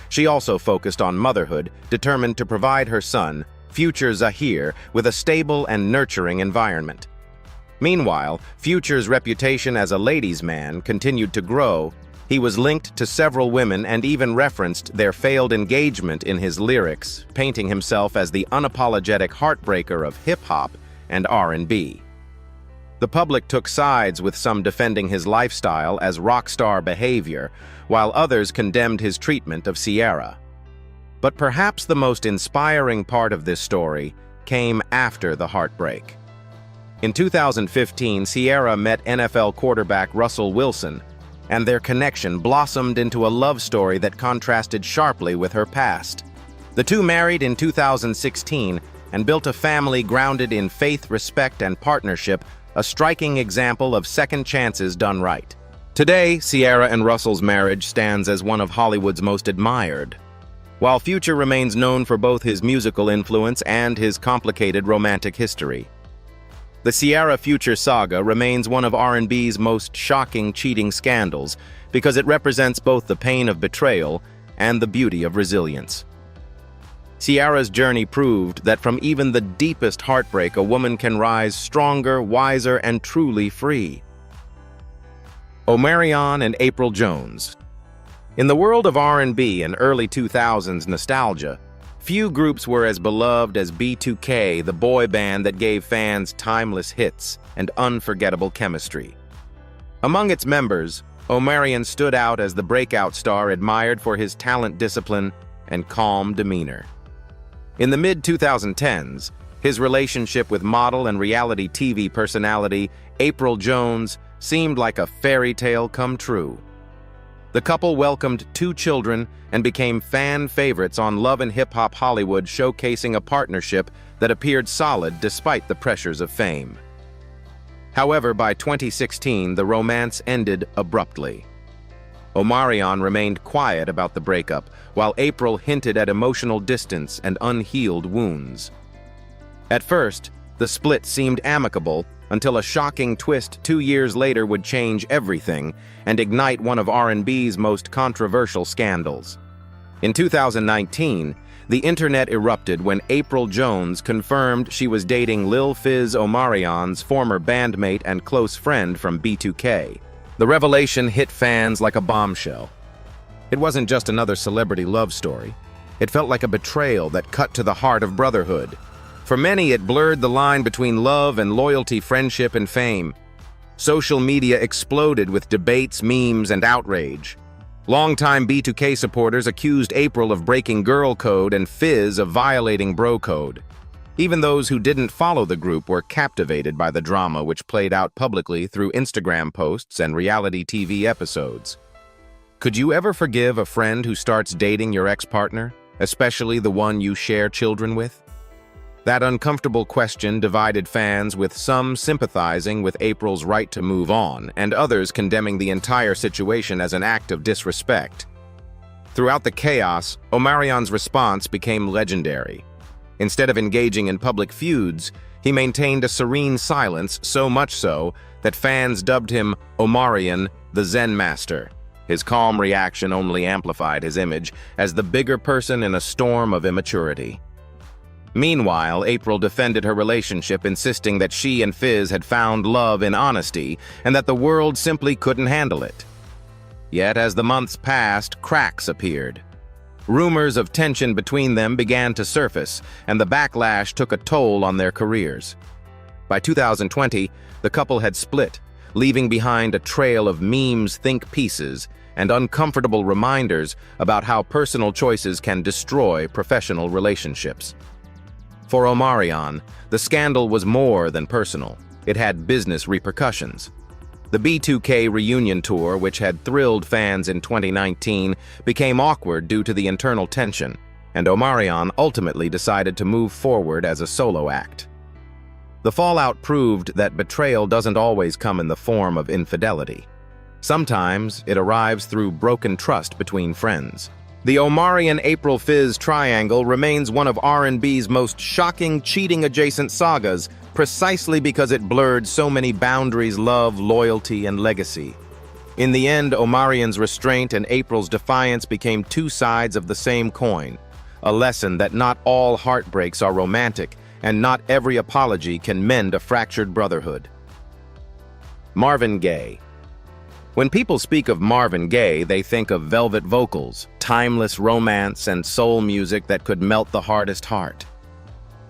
She also focused on motherhood, determined to provide her son, Future Zahir, with a stable and nurturing environment. Meanwhile, Future's reputation as a ladies' man continued to grow. He was linked to several women and even referenced their failed engagement in his lyrics, painting himself as the unapologetic heartbreaker of hip-hop and R&B. The public took sides, with some defending his lifestyle as rock star behavior, while others condemned his treatment of Ciara. But perhaps the most inspiring part of this story came after the heartbreak. In 2015, Ciara met NFL quarterback Russell Wilson, and their connection blossomed into a love story that contrasted sharply with her past. The two married in 2016 and built a family grounded in faith, respect, and partnership, a striking example of second chances done right. Today, Ciara and Russell's marriage stands as one of Hollywood's most admired. While Future remains known for both his musical influence and his complicated romantic history. The Ciara-Future saga remains one of R&B's most shocking cheating scandals because it represents both the pain of betrayal and the beauty of resilience. Ciara's journey proved that from even the deepest heartbreak, a woman can rise stronger, wiser, and truly free. Omarion and April Jones. In the world of R&B and early 2000s nostalgia, few groups were as beloved as B2K, the boy band that gave fans timeless hits and unforgettable chemistry. Among its members, Omarion stood out as the breakout star admired for his talent, discipline, and calm demeanor. In the mid-2010s, his relationship with model and reality TV personality April Jones seemed like a fairy tale come true. The couple welcomed 2 children and became fan favorites on Love and Hip Hop Hollywood, showcasing a partnership that appeared solid despite the pressures of fame. However, by 2016, the romance ended abruptly. Omarion remained quiet about the breakup, while April hinted at emotional distance and unhealed wounds. At first, the split seemed amicable until a shocking twist 2 years later would change everything and ignite one of R&B's most controversial scandals. In 2019, the internet erupted when April Jones confirmed she was dating Lil Fizz, Omarion's former bandmate and close friend from B2K. The revelation hit fans like a bombshell. It wasn't just another celebrity love story. It felt like a betrayal that cut to the heart of brotherhood. For many, it blurred the line between love and loyalty, friendship and fame. Social media exploded with debates, memes, and outrage. Longtime B2K supporters accused April of breaking girl code and Fizz of violating bro code. Even those who didn't follow the group were captivated by the drama, which played out publicly through Instagram posts and reality TV episodes. Could you ever forgive a friend who starts dating your ex-partner, especially the one you share children with? That uncomfortable question divided fans, with some sympathizing with April's right to move on and others condemning the entire situation as an act of disrespect. Throughout the chaos, Omarion's response became legendary. Instead of engaging in public feuds, he maintained a serene silence, so much so that fans dubbed him Omarion, the Zen Master. His calm reaction only amplified his image as the bigger person in a storm of immaturity. Meanwhile, April defended her relationship, insisting that she and Fizz had found love in honesty and that the world simply couldn't handle it. Yet, as the months passed, cracks appeared. Rumors of tension between them began to surface, and the backlash took a toll on their careers. By 2020, the couple had split, leaving behind a trail of memes, think pieces, and uncomfortable reminders about how personal choices can destroy professional relationships. For Omarion, the scandal was more than personal. It had business repercussions. The B2K reunion tour, which had thrilled fans in 2019, became awkward due to the internal tension, and Omarion ultimately decided to move forward as a solo act. The fallout proved that betrayal doesn't always come in the form of infidelity. Sometimes it arrives through broken trust between friends. The Omarion-April Fizz triangle remains one of R&B's most shocking cheating-adjacent sagas, precisely because it blurred so many boundaries: love, loyalty, and legacy. In the end, Omarion's restraint and April's defiance became 2 sides of the same coin, a lesson that not all heartbreaks are romantic, and not every apology can mend a fractured brotherhood. Marvin Gaye. When people speak of Marvin Gaye, they think of velvet vocals, timeless romance, and soul music that could melt the hardest heart.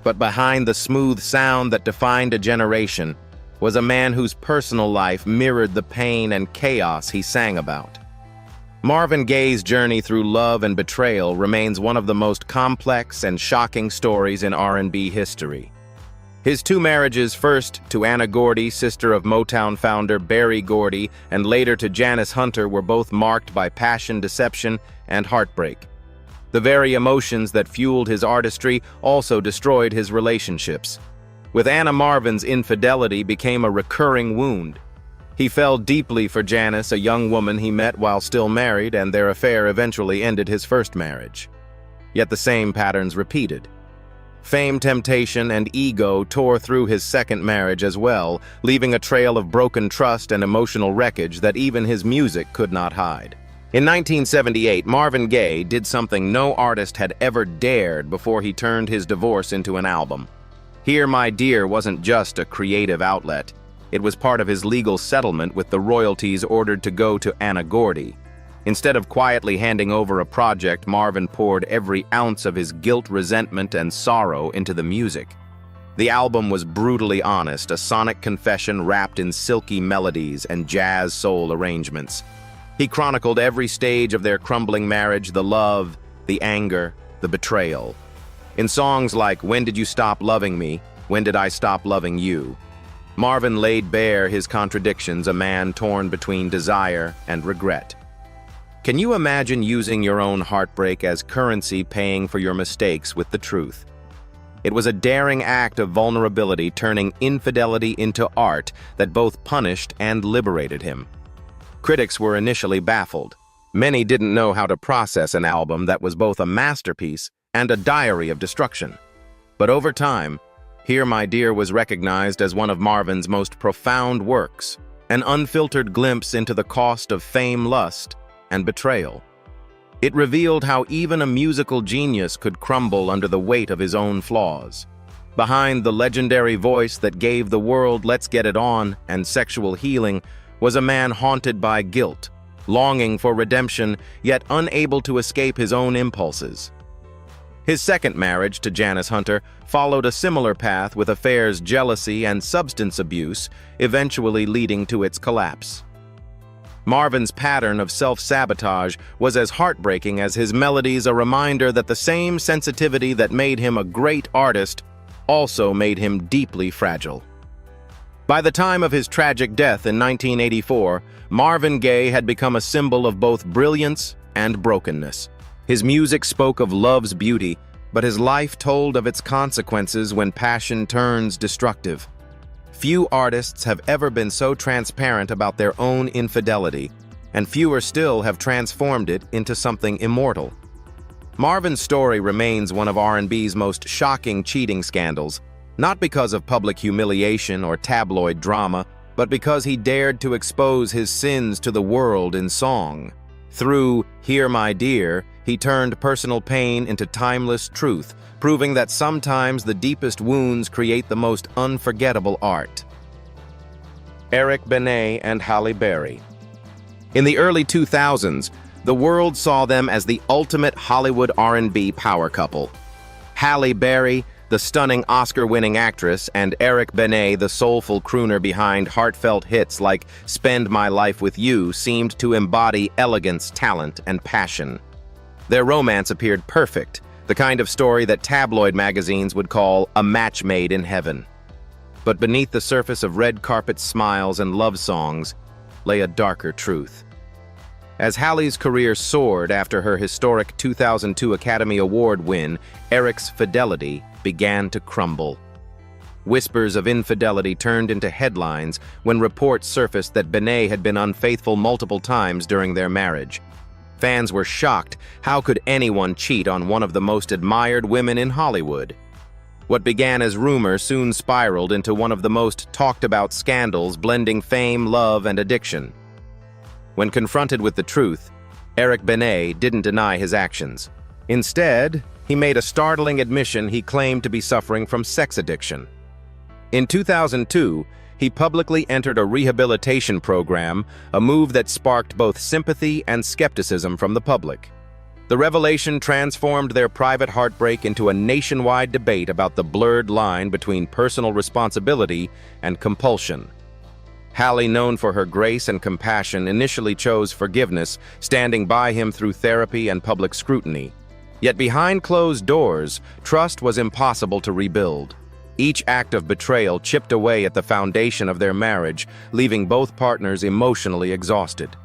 But behind the smooth sound that defined a generation was a man whose personal life mirrored the pain and chaos he sang about. Marvin Gaye's journey through love and betrayal remains one of the most complex and shocking stories in R&B history. His 2 marriages, first to Anna Gordy, sister of Motown founder Berry Gordy, and later to Janice Hunter, were both marked by passion, deception, and heartbreak. The very emotions that fueled his artistry also destroyed his relationships. With Anna, Marvin's infidelity became a recurring wound. He fell deeply for Janice, a young woman he met while still married, and their affair eventually ended his first marriage. Yet the same patterns repeated. Fame, temptation, and ego tore through his second marriage as well, leaving a trail of broken trust and emotional wreckage that even his music could not hide. In 1978, Marvin Gaye did something no artist had ever dared before he turned his divorce into an album. Here My Dear wasn't just a creative outlet. It was part of his legal settlement, with the royalties ordered to go to Anna Gordy. Instead of quietly handing over a project, Marvin poured every ounce of his guilt, resentment, and sorrow into the music. The album was brutally honest, a sonic confession wrapped in silky melodies and jazz soul arrangements. He chronicled every stage of their crumbling marriage: the love, the anger, the betrayal. In songs like When Did You Stop Loving Me? When Did I Stop Loving You? Marvin laid bare his contradictions, a man torn between desire and regret. Can you imagine using your own heartbreak as currency, paying for your mistakes with the truth? It was a daring act of vulnerability, turning infidelity into art that both punished and liberated him. Critics were initially baffled. Many didn't know how to process an album that was both a masterpiece and a diary of destruction. But over time, Here My Dear was recognized as one of Marvin's most profound works, an unfiltered glimpse into the cost of fame, lust, and betrayal. It revealed how even a musical genius could crumble under the weight of his own flaws. Behind the legendary voice that gave the world Let's Get It On and Sexual Healing was a man haunted by guilt, longing for redemption, yet unable to escape his own impulses. His second marriage to Janice Hunter followed a similar path, with affairs, jealousy, and substance abuse, eventually leading to its collapse. Marvin's pattern of self-sabotage was as heartbreaking as his melodies, a reminder that the same sensitivity that made him a great artist also made him deeply fragile. By the time of his tragic death in 1984, Marvin Gaye had become a symbol of both brilliance and brokenness. His music spoke of love's beauty, but his life told of its consequences when passion turns destructive. Few artists have ever been so transparent about their own infidelity, and fewer still have transformed it into something immortal. Marvin's story remains one of R&B's most shocking cheating scandals, not because of public humiliation or tabloid drama, but because he dared to expose his sins to the world in song. Through Here My Dear, he turned personal pain into timeless truth, proving that sometimes the deepest wounds create the most unforgettable art. Eric Benet and Halle Berry. In the early 2000s, the world saw them as the ultimate Hollywood R&B power couple. Halle Berry, the stunning Oscar-winning actress, and Eric Benet, the soulful crooner behind heartfelt hits like Spend My Life With You, seemed to embody elegance, talent, and passion. Their romance appeared perfect, the kind of story that tabloid magazines would call a match made in heaven. But beneath the surface of red carpet smiles and love songs lay a darker truth. As Halle's career soared after her historic 2002 Academy Award win, Eric's fidelity began to crumble. Whispers of infidelity turned into headlines when reports surfaced that Benet had been unfaithful multiple times during their marriage. Fans were shocked. How could anyone cheat on one of the most admired women in Hollywood? What began as rumor soon spiraled into one of the most talked-about scandals, blending fame, love, and addiction. When confronted with the truth, Eric Benet didn't deny his actions. Instead, he made a startling admission: he claimed to be suffering from sex addiction. In 2002, he publicly entered a rehabilitation program, a move that sparked both sympathy and skepticism from the public. The revelation transformed their private heartbreak into a nationwide debate about the blurred line between personal responsibility and compulsion. Halle, known for her grace and compassion, initially chose forgiveness, standing by him through therapy and public scrutiny. Yet behind closed doors, trust was impossible to rebuild. Each act of betrayal chipped away at the foundation of their marriage, leaving both partners emotionally exhausted.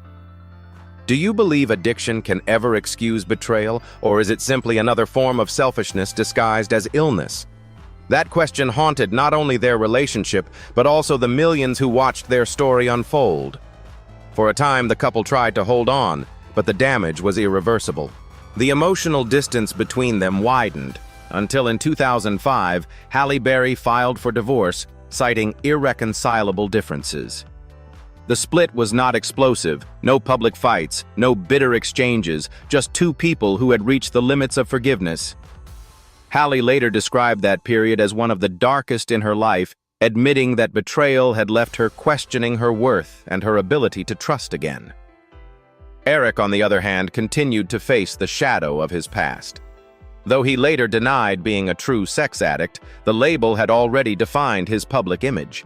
Do you believe addiction can ever excuse betrayal, or is it simply another form of selfishness disguised as illness? That question haunted not only their relationship, but also the millions who watched their story unfold. For a time, the couple tried to hold on, but the damage was irreversible. The emotional distance between them widened, until in 2005, Halle Berry filed for divorce, citing irreconcilable differences. The split was not explosive, no public fights, no bitter exchanges, just two people who had reached the limits of forgiveness. Halle later described that period as one of the darkest in her life, admitting that betrayal had left her questioning her worth and her ability to trust again. Eric, on the other hand, continued to face the shadow of his past. Though he later denied being a true sex addict, the label had already defined his public image.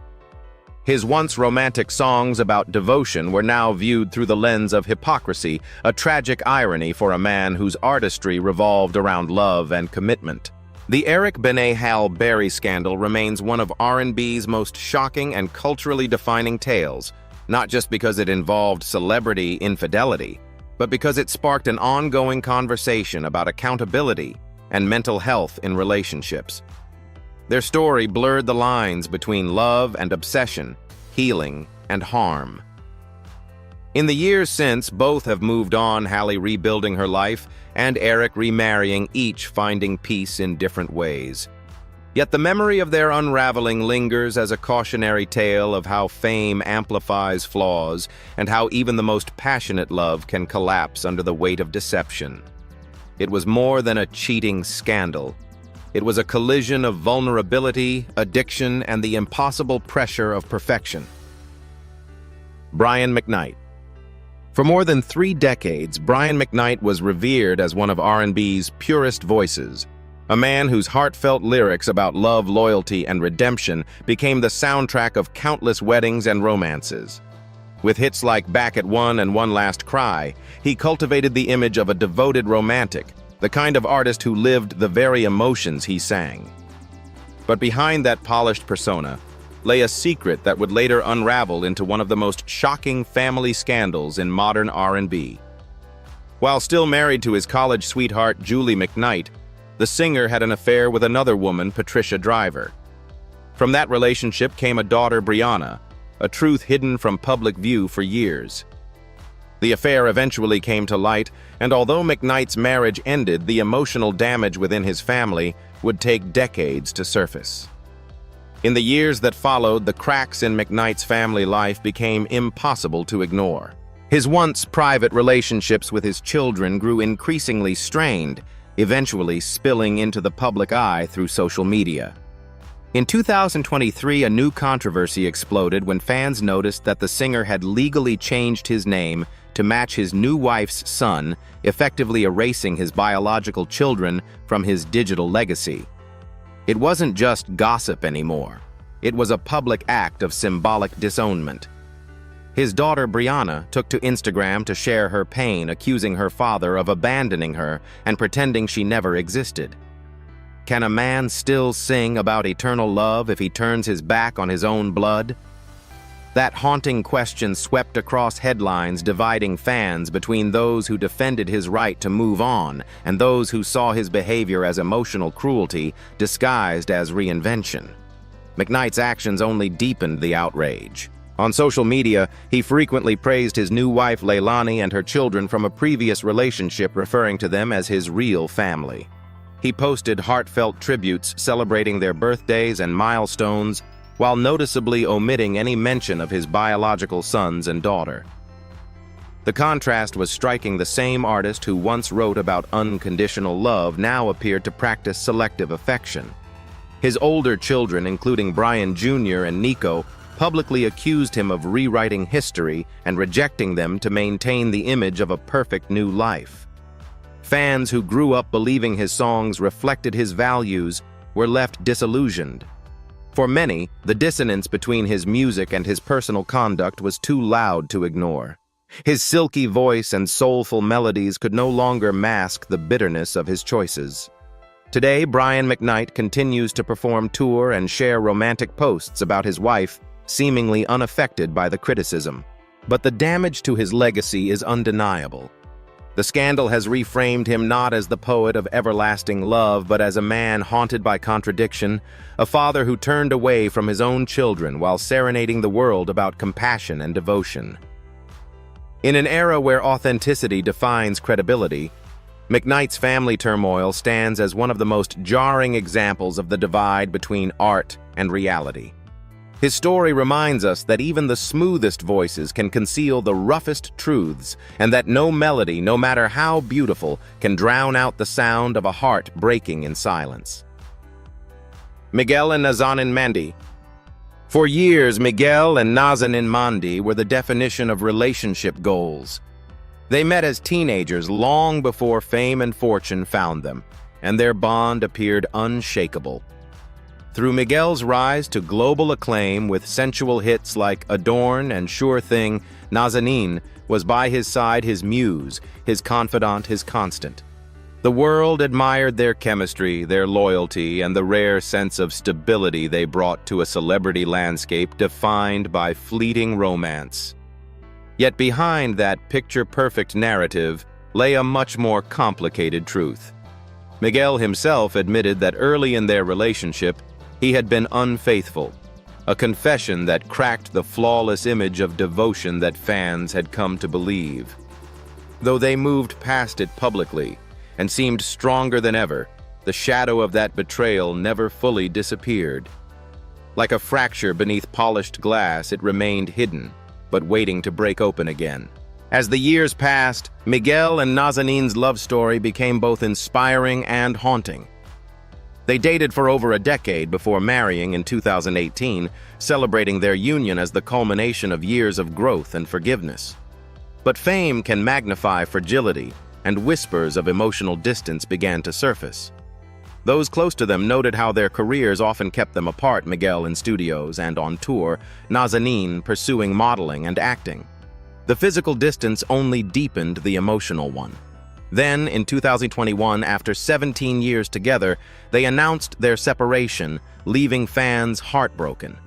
His once romantic songs about devotion were now viewed through the lens of hypocrisy, a tragic irony for a man whose artistry revolved around love and commitment. The Eric Benet-Halle Berry scandal remains one of R&B's most shocking and culturally defining tales, not just because it involved celebrity infidelity, but because it sparked an ongoing conversation about accountability and mental health in relationships. Their story blurred the lines between love and obsession, healing and harm. In the years since, both have moved on, Hallie rebuilding her life and Eric remarrying, each finding peace in different ways. Yet the memory of their unraveling lingers as a cautionary tale of how fame amplifies flaws and how even the most passionate love can collapse under the weight of deception. It was more than a cheating scandal. It was a collision of vulnerability, addiction, and the impossible pressure of perfection. Brian McKnight. For more than 3 decades, Brian McKnight was revered as one of R&B's purest voices, a man whose heartfelt lyrics about love, loyalty, and redemption became the soundtrack of countless weddings and romances. With hits like Back at One and One Last Cry, he cultivated the image of a devoted romantic, the kind of artist who lived the very emotions he sang. But behind that polished persona lay a secret that would later unravel into one of the most shocking family scandals in modern R&B. While still married to his college sweetheart Julie McKnight, the singer had an affair with another woman, Patricia Driver. From that relationship came a daughter, Brianna, a truth hidden from public view for years. The affair eventually came to light, and although McKnight's marriage ended, the emotional damage within his family would take decades to surface. In the years that followed, the cracks in McKnight's family life became impossible to ignore. His once private relationships with his children grew increasingly strained, eventually spilling into the public eye through social media. In 2023, a new controversy exploded when fans noticed that the singer had legally changed his name to match his new wife's son, effectively erasing his biological children from his digital legacy. It wasn't just gossip anymore. It was a public act of symbolic disownment. His daughter Brianna took to Instagram to share her pain, accusing her father of abandoning her and pretending she never existed. Can a man still sing about eternal love if he turns his back on his own blood? That haunting question swept across headlines, dividing fans between those who defended his right to move on and those who saw his behavior as emotional cruelty disguised as reinvention. McKnight's actions only deepened the outrage. On social media, he frequently praised his new wife Leilani and her children from a previous relationship, referring to them as his real family. He posted heartfelt tributes celebrating their birthdays and milestones, while noticeably omitting any mention of his biological sons and daughter. The contrast was striking. The same artist who once wrote about unconditional love now appeared to practice selective affection. His older children, including Brian Jr. and Nico, publicly accused him of rewriting history and rejecting them to maintain the image of a perfect new life. Fans who grew up believing his songs reflected his values were left disillusioned. For many, the dissonance between his music and his personal conduct was too loud to ignore. His silky voice and soulful melodies could no longer mask the bitterness of his choices. Today, Brian McKnight continues to perform, tour, and share romantic posts about his wife, seemingly unaffected by the criticism. But the damage to his legacy is undeniable. The scandal has reframed him not as the poet of everlasting love, but as a man haunted by contradiction, a father who turned away from his own children while serenading the world about compassion and devotion. In an era where authenticity defines credibility, McKnight's family turmoil stands as one of the most jarring examples of the divide between art and reality. His story reminds us that even the smoothest voices can conceal the roughest truths, and that no melody, no matter how beautiful, can drown out the sound of a heart breaking in silence. Miguel and Nazanin Mandi. For years, Miguel and Nazanin Mandi were the definition of relationship goals. They met as teenagers long before fame and fortune found them, and their bond appeared unshakable. Through Miguel's rise to global acclaim with sensual hits like Adorn and Sure Thing, Nazanin was by his side, his muse, his confidant, his constant. The world admired their chemistry, their loyalty, and the rare sense of stability they brought to a celebrity landscape defined by fleeting romance. Yet behind that picture-perfect narrative lay a much more complicated truth. Miguel himself admitted that early in their relationship, he had been unfaithful, a confession that cracked the flawless image of devotion that fans had come to believe. Though they moved past it publicly and seemed stronger than ever, the shadow of that betrayal never fully disappeared. Like a fracture beneath polished glass, it remained hidden, but waiting to break open again. As the years passed, Miguel and Nazanin's love story became both inspiring and haunting. They dated for over a decade before marrying in 2018, celebrating their union as the culmination of years of growth and forgiveness. But fame can magnify fragility, and whispers of emotional distance began to surface. Those close to them noted how their careers often kept them apart, Miguel in studios and on tour, Nazanin pursuing modeling and acting. The physical distance only deepened the emotional one. Then, in 2021, after 17 years together, they announced their separation, leaving fans heartbroken.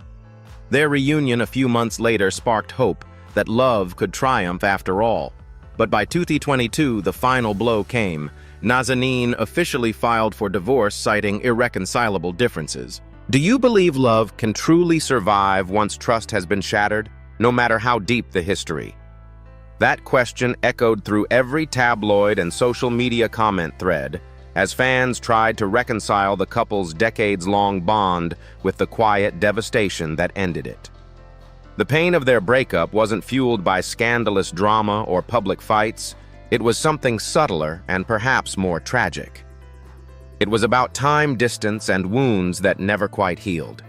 Their reunion a few months later sparked hope that love could triumph after all. But by 2022, the final blow came. Nazanin officially filed for divorce, citing irreconcilable differences. Do you believe love can truly survive once trust has been shattered, no matter how deep the history? That question echoed through every tabloid and social media comment thread as fans tried to reconcile the couple's decades-long bond with the quiet devastation that ended it. The pain of their breakup wasn't fueled by scandalous drama or public fights. It was something subtler and perhaps more tragic. It was about time, distance, and wounds that never quite healed.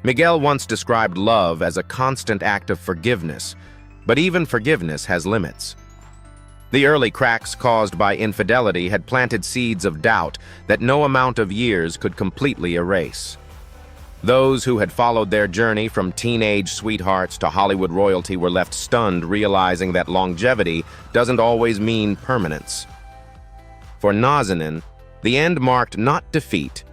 Miguel once described love as a constant act of forgiveness, but even forgiveness has limits. The early cracks caused by infidelity had planted seeds of doubt that no amount of years could completely erase. Those who had followed their journey from teenage sweethearts to Hollywood royalty were left stunned, realizing that longevity doesn't always mean permanence. For Nazanin, the end marked not defeat,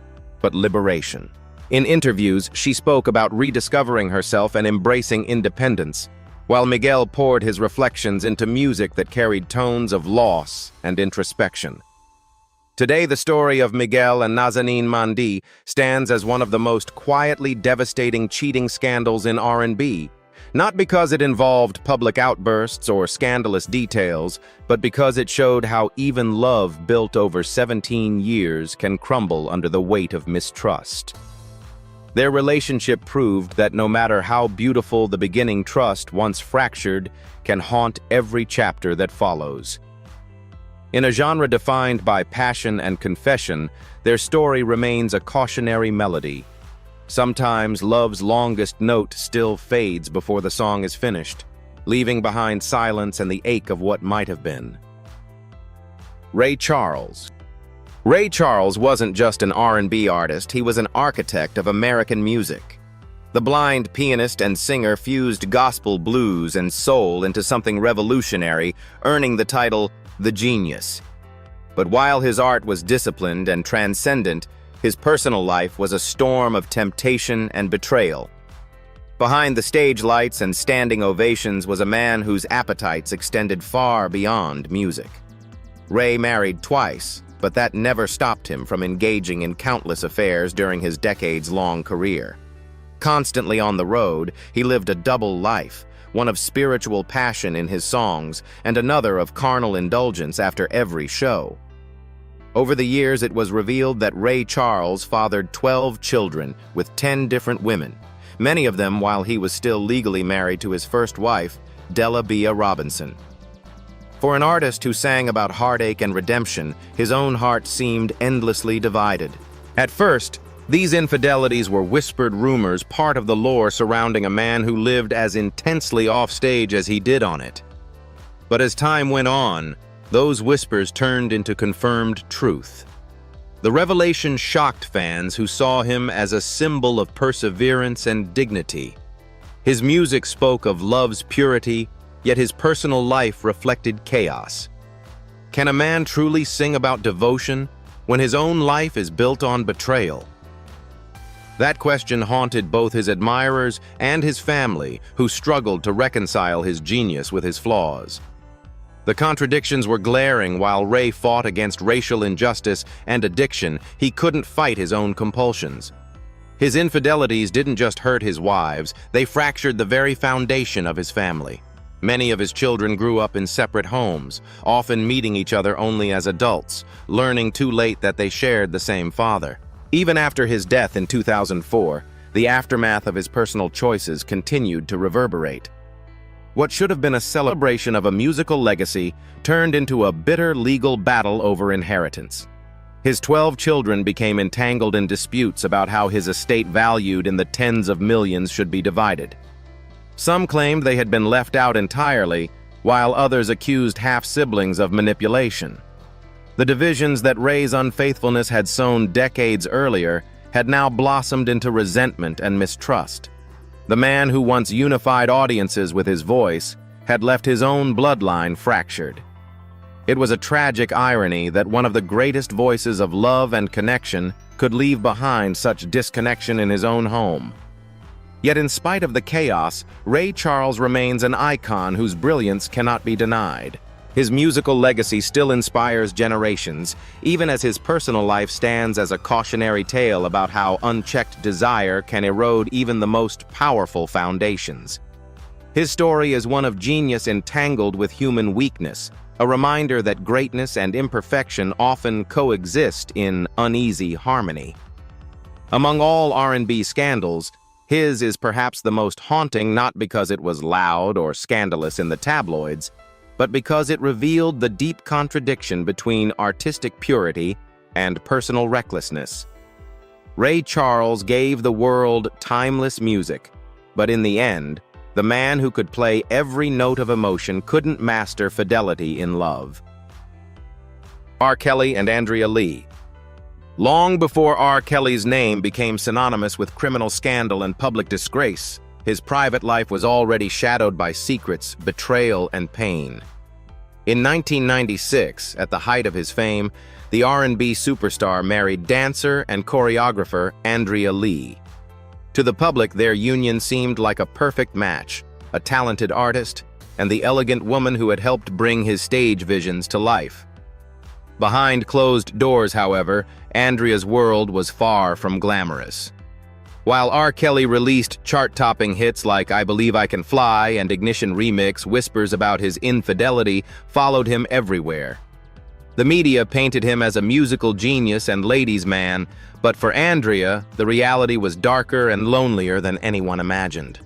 but liberation. In interviews, she spoke about rediscovering herself and embracing independence, while Miguel poured his reflections into music that carried tones of loss and introspection. Today, the story of Miguel and Nazanin Mandi stands as one of the most quietly devastating cheating scandals in R&B, not because it involved public outbursts or scandalous details, but because it showed how even love built over 17 years can crumble under the weight of mistrust. Their relationship proved that no matter how beautiful the beginning, trust, once fractured, can haunt every chapter that follows. In a genre defined by passion and confession, their story remains a cautionary melody. Sometimes love's longest note still fades before the song is finished, leaving behind silence and the ache of what might have been. Ray Charles. Ray Charles wasn't just an R&B artist, he was an architect of American music. The blind pianist and singer fused gospel, blues, and soul into something revolutionary, earning the title The Genius. But while his art was disciplined and transcendent, his personal life was a storm of temptation and betrayal. Behind the stage lights and standing ovations was a man whose appetites extended far beyond music. Ray married twice, but that never stopped him from engaging in countless affairs during his decades-long career. Constantly on the road, he lived a double life, one of spiritual passion in his songs and another of carnal indulgence after every show. Over the years, it was revealed that Ray Charles fathered 12 children with 10 different women, many of them while he was still legally married to his first wife, Della Bea Robinson. For an artist who sang about heartache and redemption, his own heart seemed endlessly divided. At first, these infidelities were whispered rumors, part of the lore surrounding a man who lived as intensely offstage as he did on it. But as time went on, those whispers turned into confirmed truth. The revelation shocked fans who saw him as a symbol of perseverance and dignity. His music spoke of love's purity, yet his personal life reflected chaos. Can a man truly sing about devotion when his own life is built on betrayal? That question haunted both his admirers and his family, who struggled to reconcile his genius with his flaws. The contradictions were glaring. While Ray fought against racial injustice and addiction, he couldn't fight his own compulsions. His infidelities didn't just hurt his wives, they fractured the very foundation of his family. Many of his children grew up in separate homes, often meeting each other only as adults, learning too late that they shared the same father. Even after his death in 2004, the aftermath of his personal choices continued to reverberate. What should have been a celebration of a musical legacy turned into a bitter legal battle over inheritance. His 12 children became entangled in disputes about how his estate valued in the tens of millions should be divided. Some claimed they had been left out entirely, while others accused half-siblings of manipulation. The divisions that Ray's unfaithfulness had sown decades earlier had now blossomed into resentment and mistrust. The man who once unified audiences with his voice had left his own bloodline fractured. It was a tragic irony that one of the greatest voices of love and connection could leave behind such disconnection in his own home. Yet in spite of the chaos, Ray Charles remains an icon whose brilliance cannot be denied. His musical legacy still inspires generations, even as his personal life stands as a cautionary tale about how unchecked desire can erode even the most powerful foundations. His story is one of genius entangled with human weakness, a reminder that greatness and imperfection often coexist in uneasy harmony. Among all R&B scandals, his is perhaps the most haunting, not because it was loud or scandalous in the tabloids, but because it revealed the deep contradiction between artistic purity and personal recklessness. Ray Charles gave the world timeless music, but in the end, the man who could play every note of emotion couldn't master fidelity in love. R. Kelly and Andrea Lee. Long before R. Kelly's name became synonymous with criminal scandal and public disgrace, his private life was already shadowed by secrets, betrayal, and pain. In 1996, at the height of his fame, the R&B superstar married dancer and choreographer Andrea Lee. To the public, their union seemed like a perfect match, a talented artist and the elegant woman who had helped bring his stage visions to life. Behind closed doors, however, Andrea's world was far from glamorous. While R. Kelly released chart-topping hits like I Believe I Can Fly and Ignition Remix, whispers about his infidelity followed him everywhere. The media painted him as a musical genius and ladies' man, but for Andrea, the reality was darker and lonelier than anyone imagined.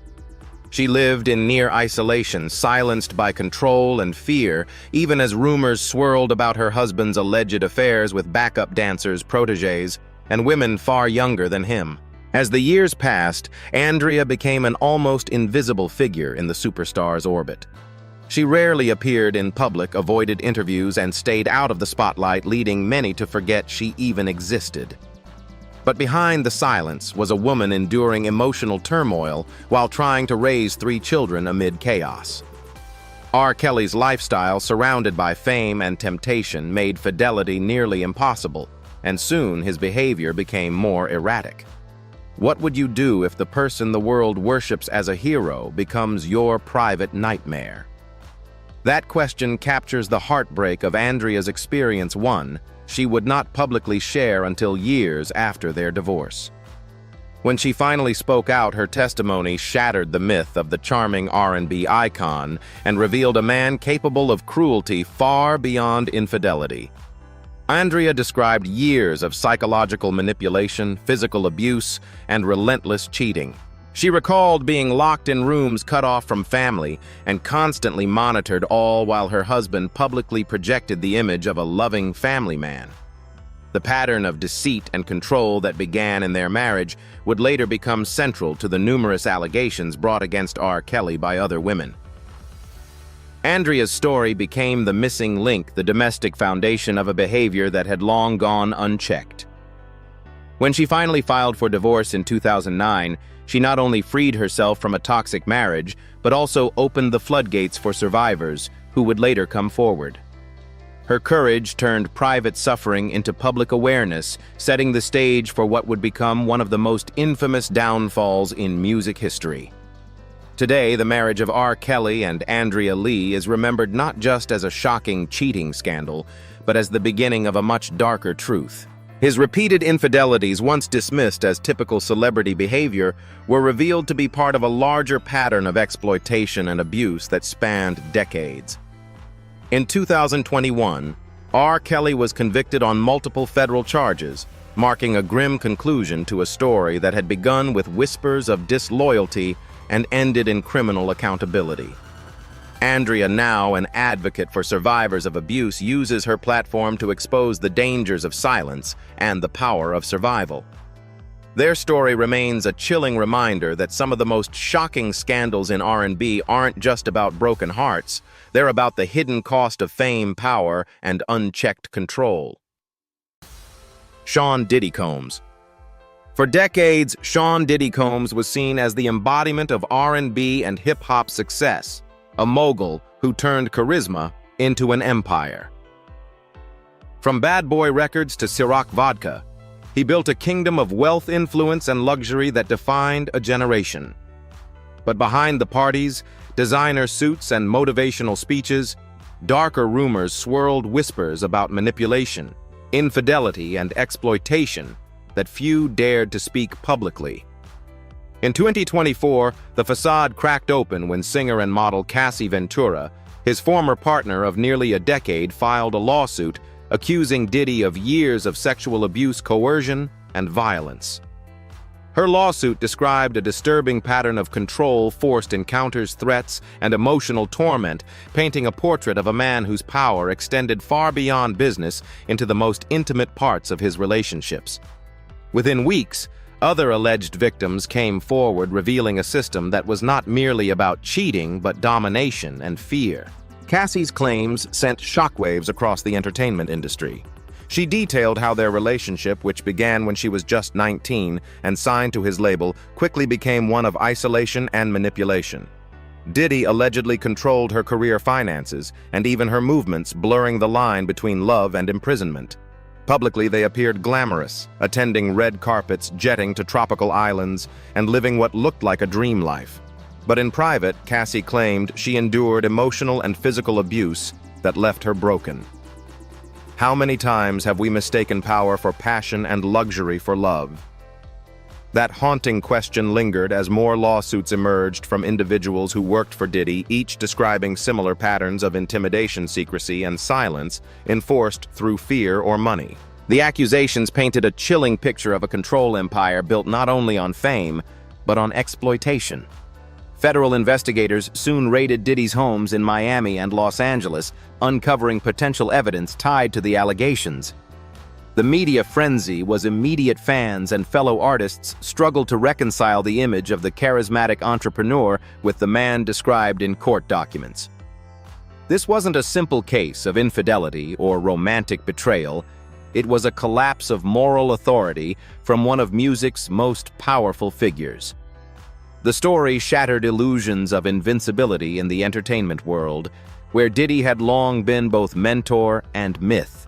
She lived in near isolation, silenced by control and fear, even as rumors swirled about her husband's alleged affairs with backup dancers, protégés, and women far younger than him. As the years passed, Andrea became an almost invisible figure in the superstar's orbit. She rarely appeared in public, avoided interviews, and stayed out of the spotlight, leading many to forget she even existed. But behind the silence was a woman enduring emotional turmoil while trying to raise 3 children amid chaos. R. Kelly's lifestyle, surrounded by fame and temptation, made fidelity nearly impossible, and soon his behavior became more erratic. What would you do if the person the world worships as a hero becomes your private nightmare? That question captures the heartbreak of Andrea's experience, one she would not publicly share until years after their divorce. When she finally spoke out, her testimony shattered the myth of the charming R&B icon and revealed a man capable of cruelty far beyond infidelity. Andrea described years of psychological manipulation, physical abuse, and relentless cheating. She recalled being locked in rooms cut off from family and constantly monitored, all while her husband publicly projected the image of a loving family man. The pattern of deceit and control that began in their marriage would later become central to the numerous allegations brought against R. Kelly by other women. Andrea's story became the missing link, the domestic foundation of a behavior that had long gone unchecked. When she finally filed for divorce in 2009, she not only freed herself from a toxic marriage, but also opened the floodgates for survivors who would later come forward. Her courage turned private suffering into public awareness, setting the stage for what would become one of the most infamous downfalls in music history. Today, the marriage of R. Kelly and Andrea Lee is remembered not just as a shocking cheating scandal, but as the beginning of a much darker truth. His repeated infidelities, once dismissed as typical celebrity behavior, were revealed to be part of a larger pattern of exploitation and abuse that spanned decades. In 2021, R. Kelly was convicted on multiple federal charges, marking a grim conclusion to a story that had begun with whispers of disloyalty and ended in criminal accountability. Andrea, now an advocate for survivors of abuse, uses her platform to expose the dangers of silence and the power of survival. Their story remains a chilling reminder that some of the most shocking scandals in R&B aren't just about broken hearts, they're about the hidden cost of fame, power, and unchecked control. Sean Diddy Combs. For decades, Sean Diddy Combs was seen as the embodiment of R&B and hip-hop success, a mogul who turned charisma into an empire. From Bad Boy Records to Ciroc Vodka, he built a kingdom of wealth, influence, and luxury that defined a generation. But behind the parties, designer suits, and motivational speeches, darker rumors swirled, whispers about manipulation, infidelity, and exploitation that few dared to speak publicly. In 2024, the facade cracked open when singer and model Cassie Ventura, his former partner of nearly a decade, filed a lawsuit accusing Diddy of years of sexual abuse, coercion, and violence. Her lawsuit described a disturbing pattern of control, forced encounters, threats, and emotional torment, painting a portrait of a man whose power extended far beyond business into the most intimate parts of his relationships. Within weeks, other alleged victims came forward, revealing a system that was not merely about cheating, but domination and fear. Cassie's claims sent shockwaves across the entertainment industry. She detailed how their relationship, which began when she was just 19 and signed to his label, quickly became one of isolation and manipulation. Diddy allegedly controlled her career finances and even her movements, blurring the line between love and imprisonment. Publicly, they appeared glamorous, attending red carpets, jetting to tropical islands, and living what looked like a dream life. But in private, Cassie claimed she endured emotional and physical abuse that left her broken. How many times have we mistaken power for passion and luxury for love? That haunting question lingered as more lawsuits emerged from individuals who worked for Diddy, each describing similar patterns of intimidation, secrecy, and silence enforced through fear or money. The accusations painted a chilling picture of a control empire built not only on fame, but on exploitation. Federal investigators soon raided Diddy's homes in Miami and Los Angeles, uncovering potential evidence tied to the allegations. The media frenzy was immediate. Fans and fellow artists struggled to reconcile the image of the charismatic entrepreneur with the man described in court documents. This wasn't a simple case of infidelity or romantic betrayal. It was a collapse of moral authority from one of music's most powerful figures. The story shattered illusions of invincibility in the entertainment world, where Diddy had long been both mentor and myth.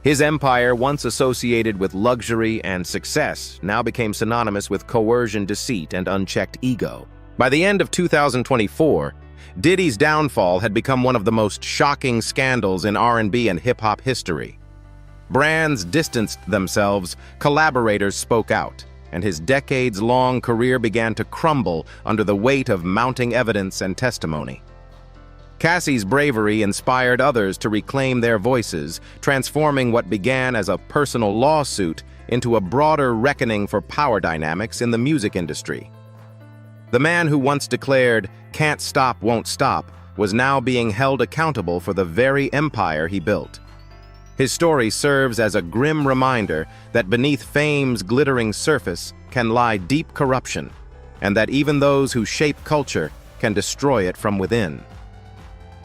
His empire, once associated with luxury and success, now became synonymous with coercion, deceit, and unchecked ego. By the end of 2024, Diddy's downfall had become one of the most shocking scandals in R&B and hip-hop history. Brands distanced themselves, collaborators spoke out, and his decades-long career began to crumble under the weight of mounting evidence and testimony. Cassie's bravery inspired others to reclaim their voices, transforming what began as a personal lawsuit into a broader reckoning for power dynamics in the music industry. The man who once declared, "Can't stop, won't stop," was now being held accountable for the very empire he built. His story serves as a grim reminder that beneath fame's glittering surface can lie deep corruption, and that even those who shape culture can destroy it from within.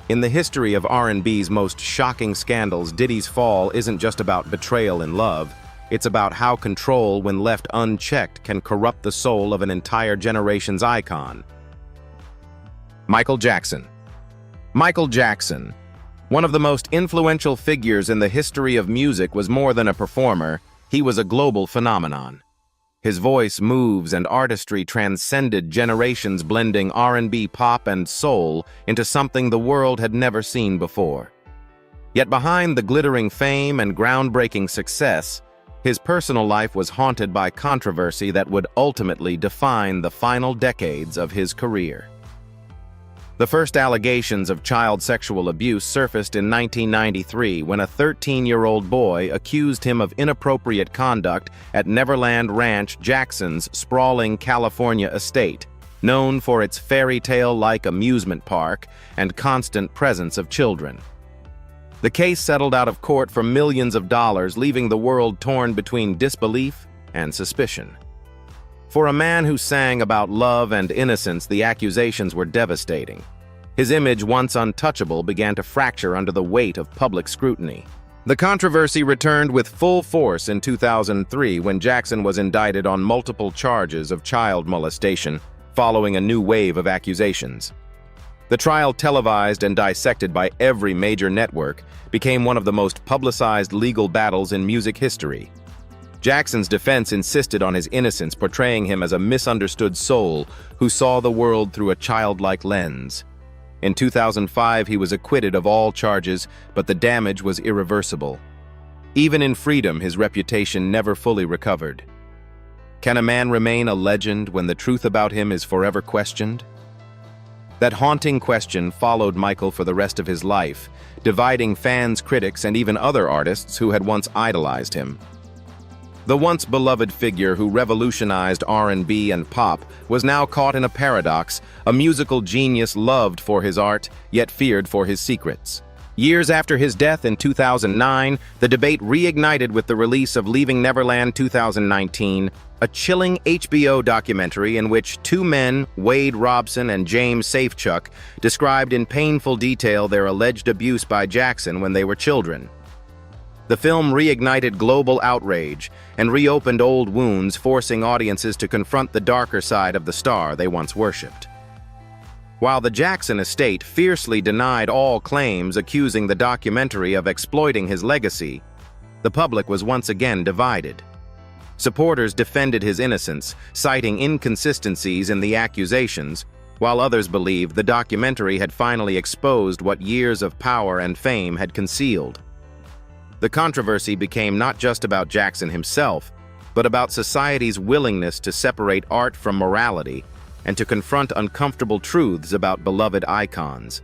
In the history of R&B's most shocking scandals, Diddy's fall isn't just about betrayal in love. It's about how control, when left unchecked, can corrupt the soul of an entire generation's icon. Michael Jackson. Michael Jackson, One of the most influential figures in the history of music was more than a performer, he was a global phenomenon. His voice, moves, and artistry transcended generations, blending R&B, pop, and soul into something the world had never seen before. Yet behind the glittering fame and groundbreaking success, his personal life was haunted by controversy that would ultimately define the final decades of his career. The first allegations of child sexual abuse surfaced in 1993 when a 13-year-old boy accused him of inappropriate conduct at Neverland Ranch, Jackson's sprawling California estate, known for its fairy tale-like amusement park and constant presence of children. The case settled out of court for millions of dollars, leaving the world torn between disbelief and suspicion. For a man who sang about love and innocence, the accusations were devastating. His image, once untouchable, began to fracture under the weight of public scrutiny. The controversy returned with full force in 2003 when Jackson was indicted on multiple charges of child molestation, following a new wave of accusations. The trial, televised and dissected by every major network, became one of the most publicized legal battles in music history. Jackson's defense insisted on his innocence, portraying him as a misunderstood soul who saw the world through a childlike lens. In 2005, he was acquitted of all charges, but the damage was irreversible. Even in freedom, his reputation never fully recovered. Can a man remain a legend when the truth about him is forever questioned? That haunting question followed Michael for the rest of his life, dividing fans, critics, and even other artists who had once idolized him. The once beloved figure who revolutionized R&B and pop was now caught in a paradox, a musical genius loved for his art, yet feared for his secrets. Years after his death in 2009, the debate reignited with the release of Leaving Neverland 2019, a chilling HBO documentary in which two men, Wade Robson and James Safechuck, described in painful detail their alleged abuse by Jackson when they were children. The film reignited global outrage and reopened old wounds, forcing audiences to confront the darker side of the star they once worshipped. While the Jackson estate fiercely denied all claims, accusing the documentary of exploiting his legacy, the public was once again divided. Supporters defended his innocence, citing inconsistencies in the accusations, while others believed the documentary had finally exposed what years of power and fame had concealed. The controversy became not just about Jackson himself, but about society's willingness to separate art from morality and to confront uncomfortable truths about beloved icons.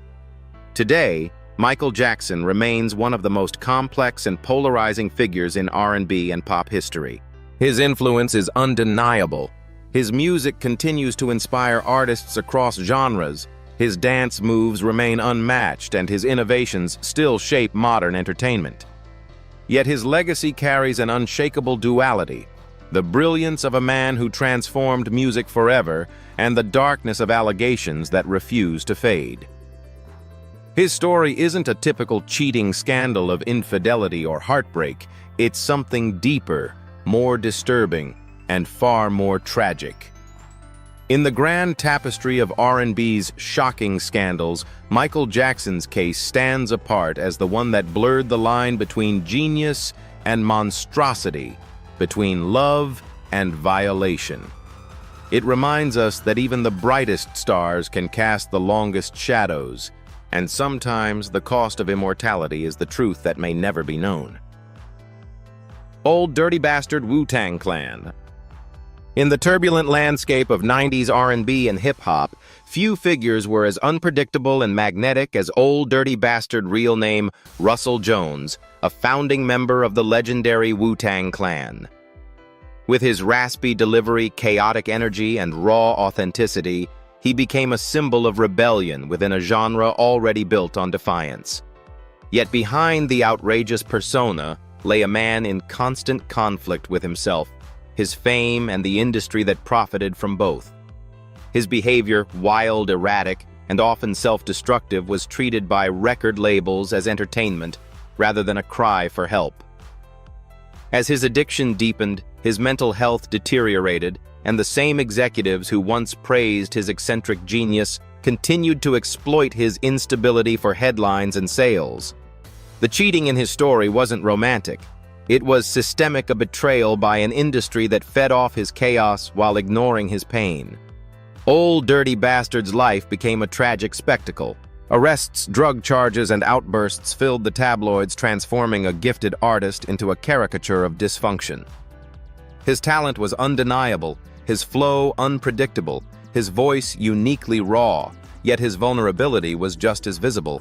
Today, Michael Jackson remains one of the most complex and polarizing figures in R&B and pop history. His influence is undeniable. His music continues to inspire artists across genres. His dance moves remain unmatched, and his innovations still shape modern entertainment. Yet his legacy carries an unshakable duality: the brilliance of a man who transformed music forever, and the darkness of allegations that refuse to fade. His story isn't a typical cheating scandal of infidelity or heartbreak. It's something deeper, more disturbing, and far more tragic. In the grand tapestry of R&B's shocking scandals, Michael Jackson's case stands apart as the one that blurred the line between genius and monstrosity, between love and violation. It reminds us that even the brightest stars can cast the longest shadows, and sometimes the cost of immortality is the truth that may never be known. Old Dirty Bastard Wu-Tang Clan. In the turbulent landscape of 90s R&B and hip-hop, few figures were as unpredictable and magnetic as Old Dirty Bastard, real name Russell Jones, a founding member of the legendary Wu-Tang Clan. With his raspy delivery, chaotic energy, and raw authenticity, he became a symbol of rebellion within a genre already built on defiance. Yet behind the outrageous persona lay a man in constant conflict with himself, his fame, and the industry that profited from both. His behavior, wild, erratic, and often self-destructive, was treated by record labels as entertainment rather than a cry for help. As his addiction deepened, his mental health deteriorated, and the same executives who once praised his eccentric genius continued to exploit his instability for headlines and sales. The cheating in his story wasn't romantic. It was systemic, a betrayal by an industry that fed off his chaos while ignoring his pain. Old Dirty Bastard's life became a tragic spectacle. Arrests, drug charges, and outbursts filled the tabloids, transforming a gifted artist into a caricature of dysfunction. His talent was undeniable, his flow unpredictable, his voice uniquely raw, yet his vulnerability was just as visible.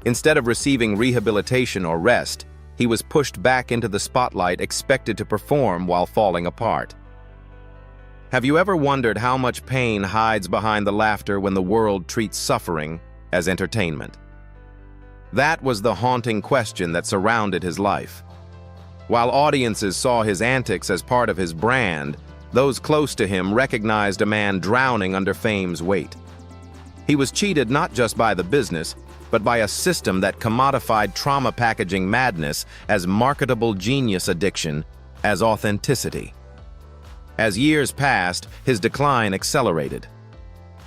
Instead of receiving rehabilitation or rest, he was pushed back into the spotlight, expected to perform while falling apart. Have you ever wondered how much pain hides behind the laughter when the world treats suffering as entertainment? That was the haunting question that surrounded his life. While audiences saw his antics as part of his brand, those close to him recognized a man drowning under fame's weight. He was cheated not just by the business, but by a system that commodified trauma packaging madness as marketable genius addiction, as authenticity. As years passed, his decline accelerated.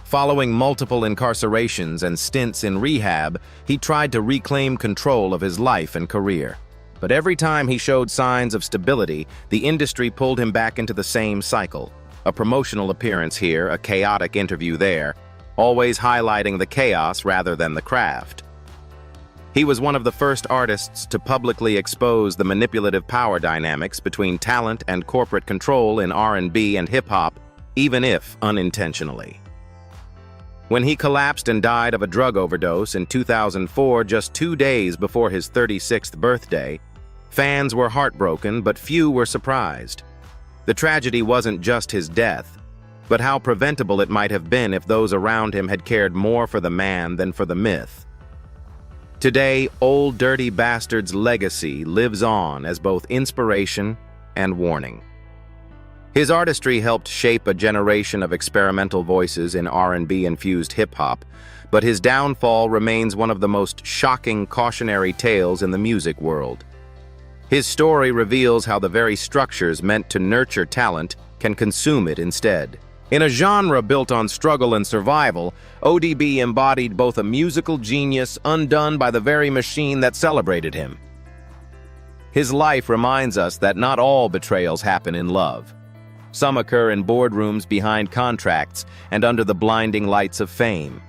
Following multiple incarcerations and stints in rehab, he tried to reclaim control of his life and career. But every time he showed signs of stability, the industry pulled him back into the same cycle. A promotional appearance here, a chaotic interview there, always highlighting the chaos rather than the craft. He was one of the first artists to publicly expose the manipulative power dynamics between talent and corporate control in R&B and hip-hop, even if unintentionally. When he collapsed and died of a drug overdose in 2004, just 2 days before his 36th birthday, fans were heartbroken, but few were surprised. The tragedy wasn't just his death, but how preventable it might have been if those around him had cared more for the man than for the myth. Today, Old Dirty Bastard's legacy lives on as both inspiration and warning. His artistry helped shape a generation of experimental voices in R&B-infused hip-hop, but his downfall remains one of the most shocking cautionary tales in the music world. His story reveals how the very structures meant to nurture talent can consume it instead. In a genre built on struggle and survival, ODB embodied both a musical genius undone by the very machine that celebrated him. His life reminds us that not all betrayals happen in love. Some occur in boardrooms behind contracts and under the blinding lights of fame.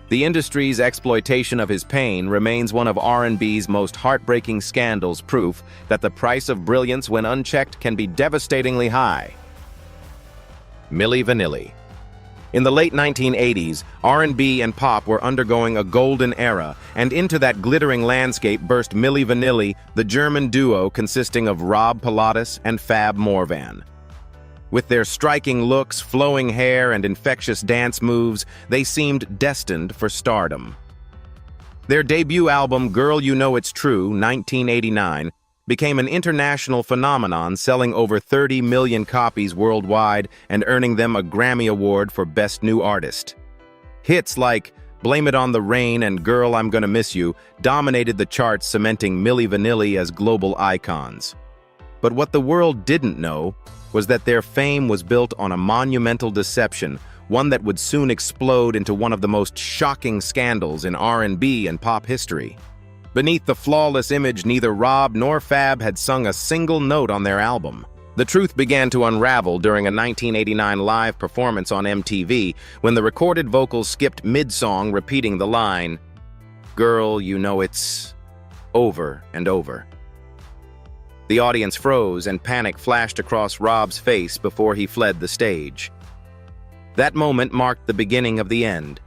The industry's exploitation of his pain remains one of R&B's most heartbreaking scandals, proof that the price of brilliance when unchecked can be devastatingly high. Milli Vanilli. In the late 1980s, R&B and pop were undergoing a golden era, and into that glittering landscape burst Milli Vanilli, the German duo consisting of Rob Pilatus and Fab Morvan. With their striking looks, flowing hair, and infectious dance moves, they seemed destined for stardom. Their debut album, Girl You Know It's True, 1989, became an international phenomenon, selling over 30 million copies worldwide and earning them a Grammy Award for Best New Artist. Hits like Blame It on the Rain and Girl I'm Gonna Miss You dominated the charts, cementing Milli Vanilli as global icons. But what the world didn't know was that their fame was built on a monumental deception, one that would soon explode into one of the most shocking scandals in R&B and pop history. Beneath the flawless image, neither Rob nor Fab had sung a single note on their album. The truth began to unravel during a 1989 live performance on MTV when the recorded vocals skipped mid-song, repeating the line, "Girl, you know it's," over and over. The audience froze and panic flashed across Rob's face before he fled the stage. That moment marked the beginning of the end.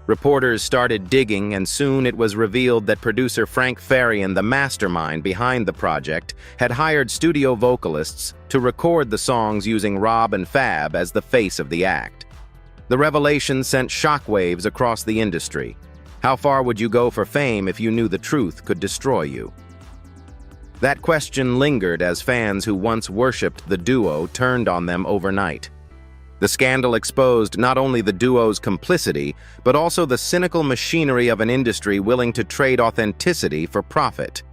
Reporters started digging, and soon it was revealed that producer Frank Farian, the mastermind behind the project, had hired studio vocalists to record the songs using Rob and Fab as the face of the act. The revelation sent shockwaves across the industry. How far would you go for fame if you knew the truth could destroy you? That question lingered as fans who once worshipped the duo turned on them overnight. The scandal exposed not only the duo's complicity, but also the cynical machinery of an industry willing to trade authenticity for profit.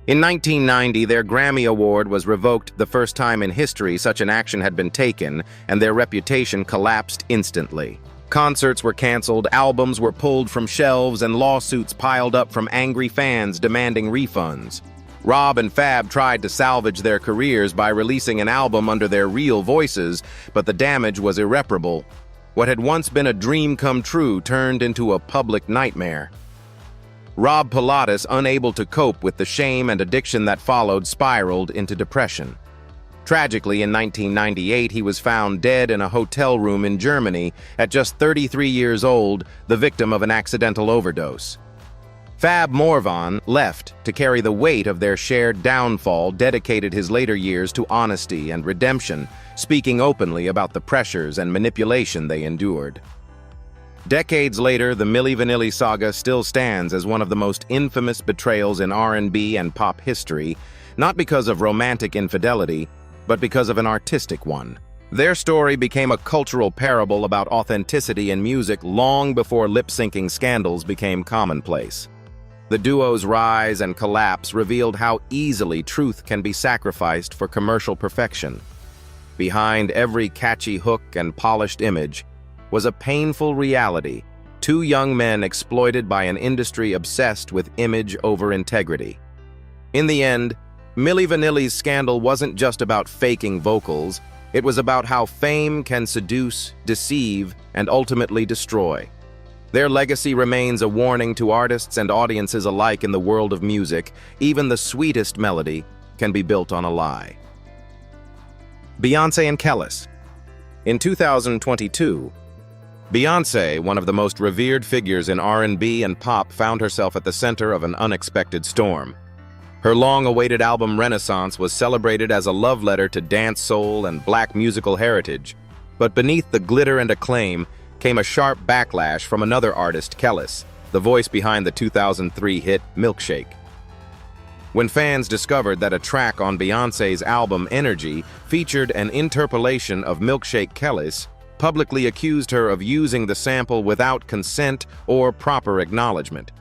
In 1990, their Grammy Award was revoked, the first time in history such an action had been taken, and their reputation collapsed instantly. Concerts were canceled, albums were pulled from shelves, and lawsuits piled up from angry fans demanding refunds. Rob and Fab tried to salvage their careers by releasing an album under their real voices, but the damage was irreparable. What had once been a dream come true turned into a public nightmare. Rob Pilatus, unable to cope with the shame and addiction that followed, spiraled into depression. Tragically, in 1998, he was found dead in a hotel room in Germany at just 33 years old, the victim of an accidental overdose. Fab Morvan, left to carry the weight of their shared downfall, dedicated his later years to honesty and redemption, speaking openly about the pressures and manipulation they endured. Decades later, the Milli Vanilli saga still stands as one of the most infamous betrayals in R&B and pop history, not because of romantic infidelity, but because of an artistic one. Their story became a cultural parable about authenticity in music long before lip-syncing scandals became commonplace. The duo's rise and collapse revealed how easily truth can be sacrificed for commercial perfection. Behind every catchy hook and polished image was a painful reality: two young men exploited by an industry obsessed with image over integrity. In the end, Milli Vanilli's scandal wasn't just about faking vocals, it was about how fame can seduce, deceive, and ultimately destroy. Their legacy remains a warning to artists and audiences alike in the world of music. Even the sweetest melody can be built on a lie. Beyoncé and Kellis. In 2022, Beyoncé, one of the most revered figures in R&B and pop, found herself at the center of an unexpected storm. Her long-awaited album Renaissance was celebrated as a love letter to dance soul and black musical heritage, but beneath the glitter and acclaim came a sharp backlash from another artist, Kellis, the voice behind the 2003 hit Milkshake. When fans discovered that a track on Beyoncé's album Energy featured an interpolation of Milkshake, Kellis publicly accused her of using the sample without consent or proper acknowledgement.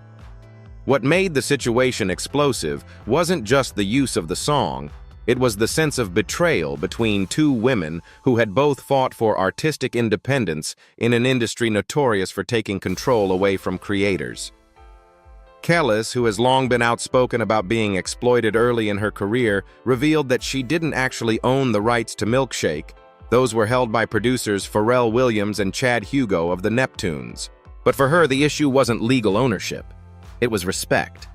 What made the situation explosive wasn't just the use of the song, it was the sense of betrayal between two women who had both fought for artistic independence in an industry notorious for taking control away from creators. Kellis, who has long been outspoken about being exploited early in her career, revealed that she didn't actually own the rights to Milkshake. Those were held by producers Pharrell Williams and Chad Hugo of the Neptunes. But for her, the issue wasn't legal ownership. It was respect.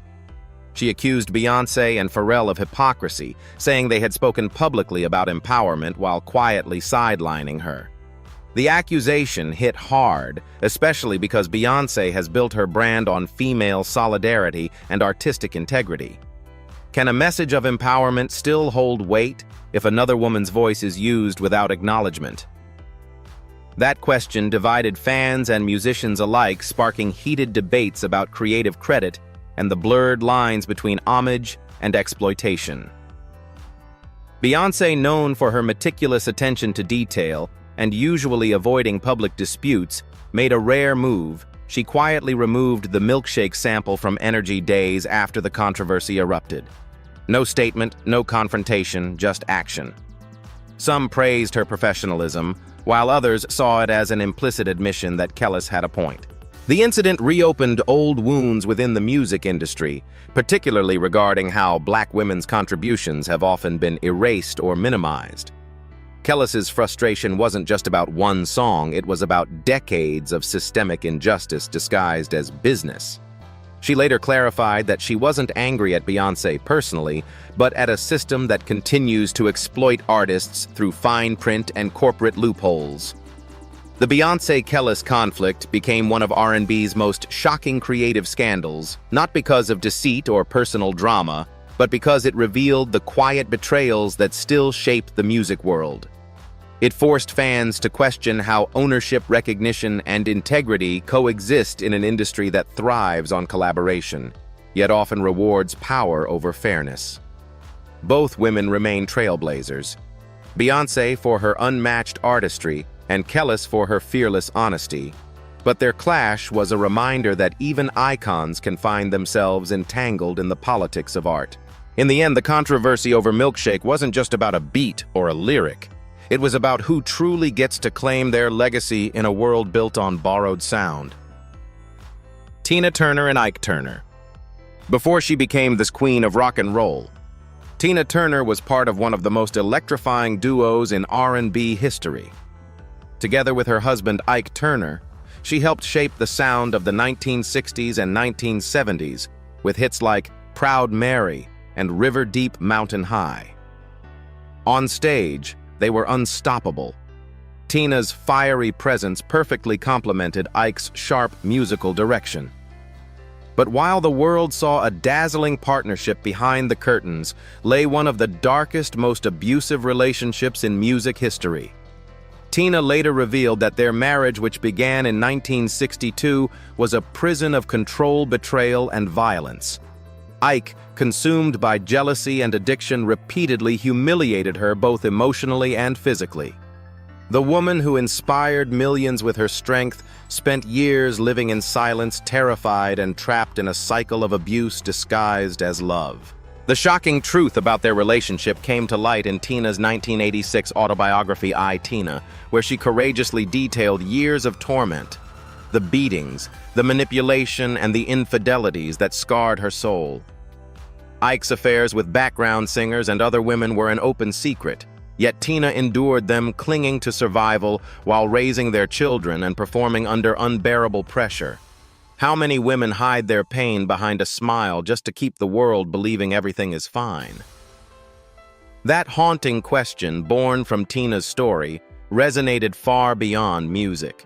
She accused Beyoncé and Pharrell of hypocrisy, saying they had spoken publicly about empowerment while quietly sidelining her. The accusation hit hard, especially because Beyoncé has built her brand on female solidarity and artistic integrity. Can a message of empowerment still hold weight if another woman's voice is used without acknowledgement? That question divided fans and musicians alike, sparking heated debates about creative credit and the blurred lines between homage and exploitation. Beyoncé, known for her meticulous attention to detail and usually avoiding public disputes, made a rare move. She quietly removed the Milkshake sample from Energy days after the controversy erupted. No statement, no confrontation, just action. Some praised her professionalism, while others saw it as an implicit admission that Kellis had a point. The incident reopened old wounds within the music industry, particularly regarding how black women's contributions have often been erased or minimized. Kellis's frustration wasn't just about one song, it was about decades of systemic injustice disguised as business. She later clarified that she wasn't angry at Beyoncé personally, but at a system that continues to exploit artists through fine print and corporate loopholes. The Beyoncé-Kellis conflict became one of R&B's most shocking creative scandals, not because of deceit or personal drama, but because it revealed the quiet betrayals that still shape the music world. It forced fans to question how ownership, recognition, and integrity coexist in an industry that thrives on collaboration, yet often rewards power over fairness. Both women remain trailblazers. Beyoncé for her unmatched artistry, and Kellis for her fearless honesty. But their clash was a reminder that even icons can find themselves entangled in the politics of art. In the end, the controversy over Milkshake wasn't just about a beat or a lyric. It was about who truly gets to claim their legacy in a world built on borrowed sound. Tina Turner and Ike Turner. Before she became this queen of rock and roll, Tina Turner was part of one of the most electrifying duos in R&B history. Together with her husband Ike Turner, she helped shape the sound of the 1960s and 1970s with hits like Proud Mary and River Deep Mountain High. On stage, they were unstoppable. Tina's fiery presence perfectly complemented Ike's sharp musical direction. But while the world saw a dazzling partnership behind the curtains, lay one of the darkest, most abusive relationships in music history. Tina later revealed that their marriage, which began in 1962, was a prison of control, betrayal, and violence. Ike, consumed by jealousy and addiction, repeatedly humiliated her both emotionally and physically. The woman who inspired millions with her strength spent years living in silence, terrified and trapped in a cycle of abuse disguised as love. The shocking truth about their relationship came to light in Tina's 1986 autobiography, I, Tina, where she courageously detailed years of torment, the beatings, the manipulation, and the infidelities that scarred her soul. Ike's affairs with background singers and other women were an open secret, yet Tina endured them, clinging to survival while raising their children and performing under unbearable pressure. How many women hide their pain behind a smile just to keep the world believing everything is fine? That haunting question, born from Tina's story, resonated far beyond music.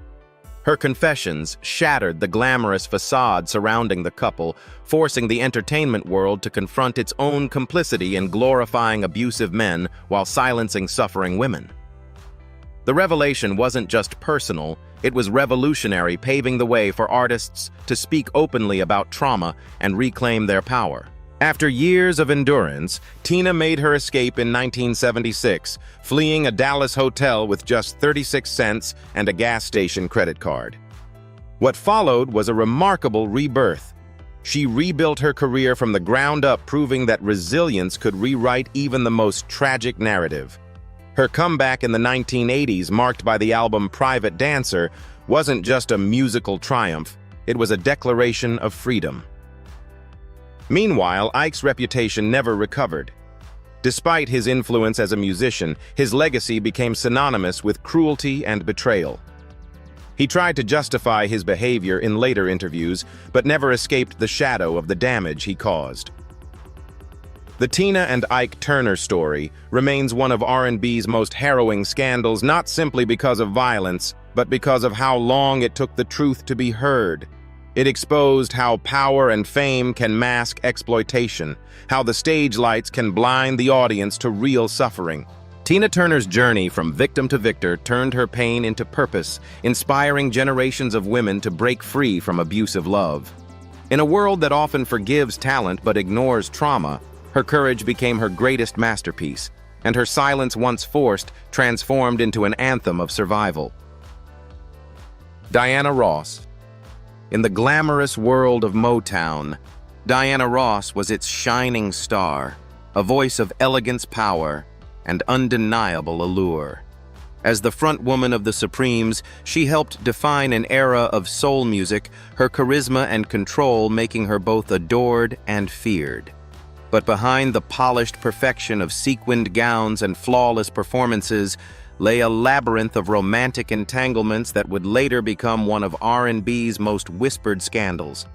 Her confessions shattered the glamorous facade surrounding the couple, forcing the entertainment world to confront its own complicity in glorifying abusive men while silencing suffering women. The revelation wasn't just personal, it was revolutionary, paving the way for artists to speak openly about trauma and reclaim their power. After years of endurance, Tina made her escape in 1976, fleeing a Dallas hotel with just 36 cents and a gas station credit card. What followed was a remarkable rebirth. She rebuilt her career from the ground up, proving that resilience could rewrite even the most tragic narrative. Her comeback in the 1980s, marked by the album Private Dancer, wasn't just a musical triumph, it was a declaration of freedom. Meanwhile, Ike's reputation never recovered. Despite his influence as a musician, his legacy became synonymous with cruelty and betrayal. He tried to justify his behavior in later interviews, but never escaped the shadow of the damage he caused. The Tina and Ike Turner story remains one of R&B's most harrowing scandals, not simply because of violence, but because of how long it took the truth to be heard. It exposed how power and fame can mask exploitation, how the stage lights can blind the audience to real suffering. Tina Turner's journey from victim to victor turned her pain into purpose, inspiring generations of women to break free from abusive love. In a world that often forgives talent but ignores trauma, her courage became her greatest masterpiece, and her silence, once forced, transformed into an anthem of survival. Diana Ross. In the glamorous world of Motown, Diana Ross was its shining star, a voice of elegance, power, and undeniable allure. As the frontwoman of the Supremes, she helped define an era of soul music, her charisma and control making her both adored and feared. But behind the polished perfection of sequined gowns and flawless performances lay a labyrinth of romantic entanglements that would later become one of R&B's most whispered scandals.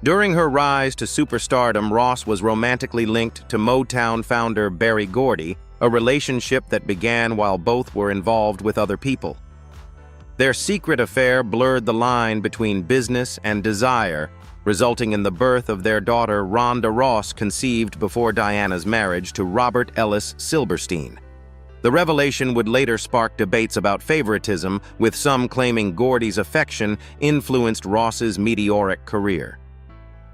During her rise to superstardom, Ross was romantically linked to Motown founder Berry Gordy, a relationship that began while both were involved with other people. Their secret affair blurred the line between business and desire, resulting in the birth of their daughter Rhonda Ross, conceived before Diana's marriage to Robert Ellis Silberstein. The revelation would later spark debates about favoritism, with some claiming Gordy's affection influenced Ross's meteoric career.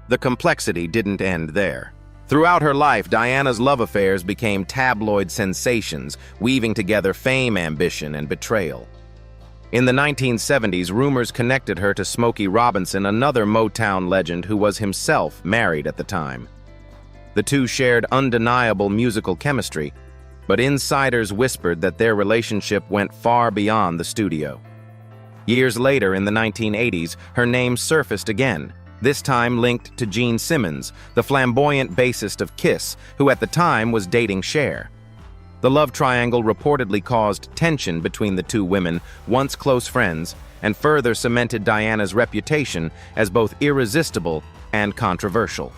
The complexity didn't end there. Throughout her life, Diana's love affairs became tabloid sensations, weaving together fame, ambition, and betrayal. In the 1970s, rumors connected her to Smokey Robinson, another Motown legend who was himself married at the time. The two shared undeniable musical chemistry, but insiders whispered that their relationship went far beyond the studio. Years later, in the 1980s, her name surfaced again, this time linked to Gene Simmons, the flamboyant bassist of Kiss, who at the time was dating Cher. The love triangle reportedly caused tension between the two women, once close friends, and further cemented Diana's reputation as both irresistible and controversial.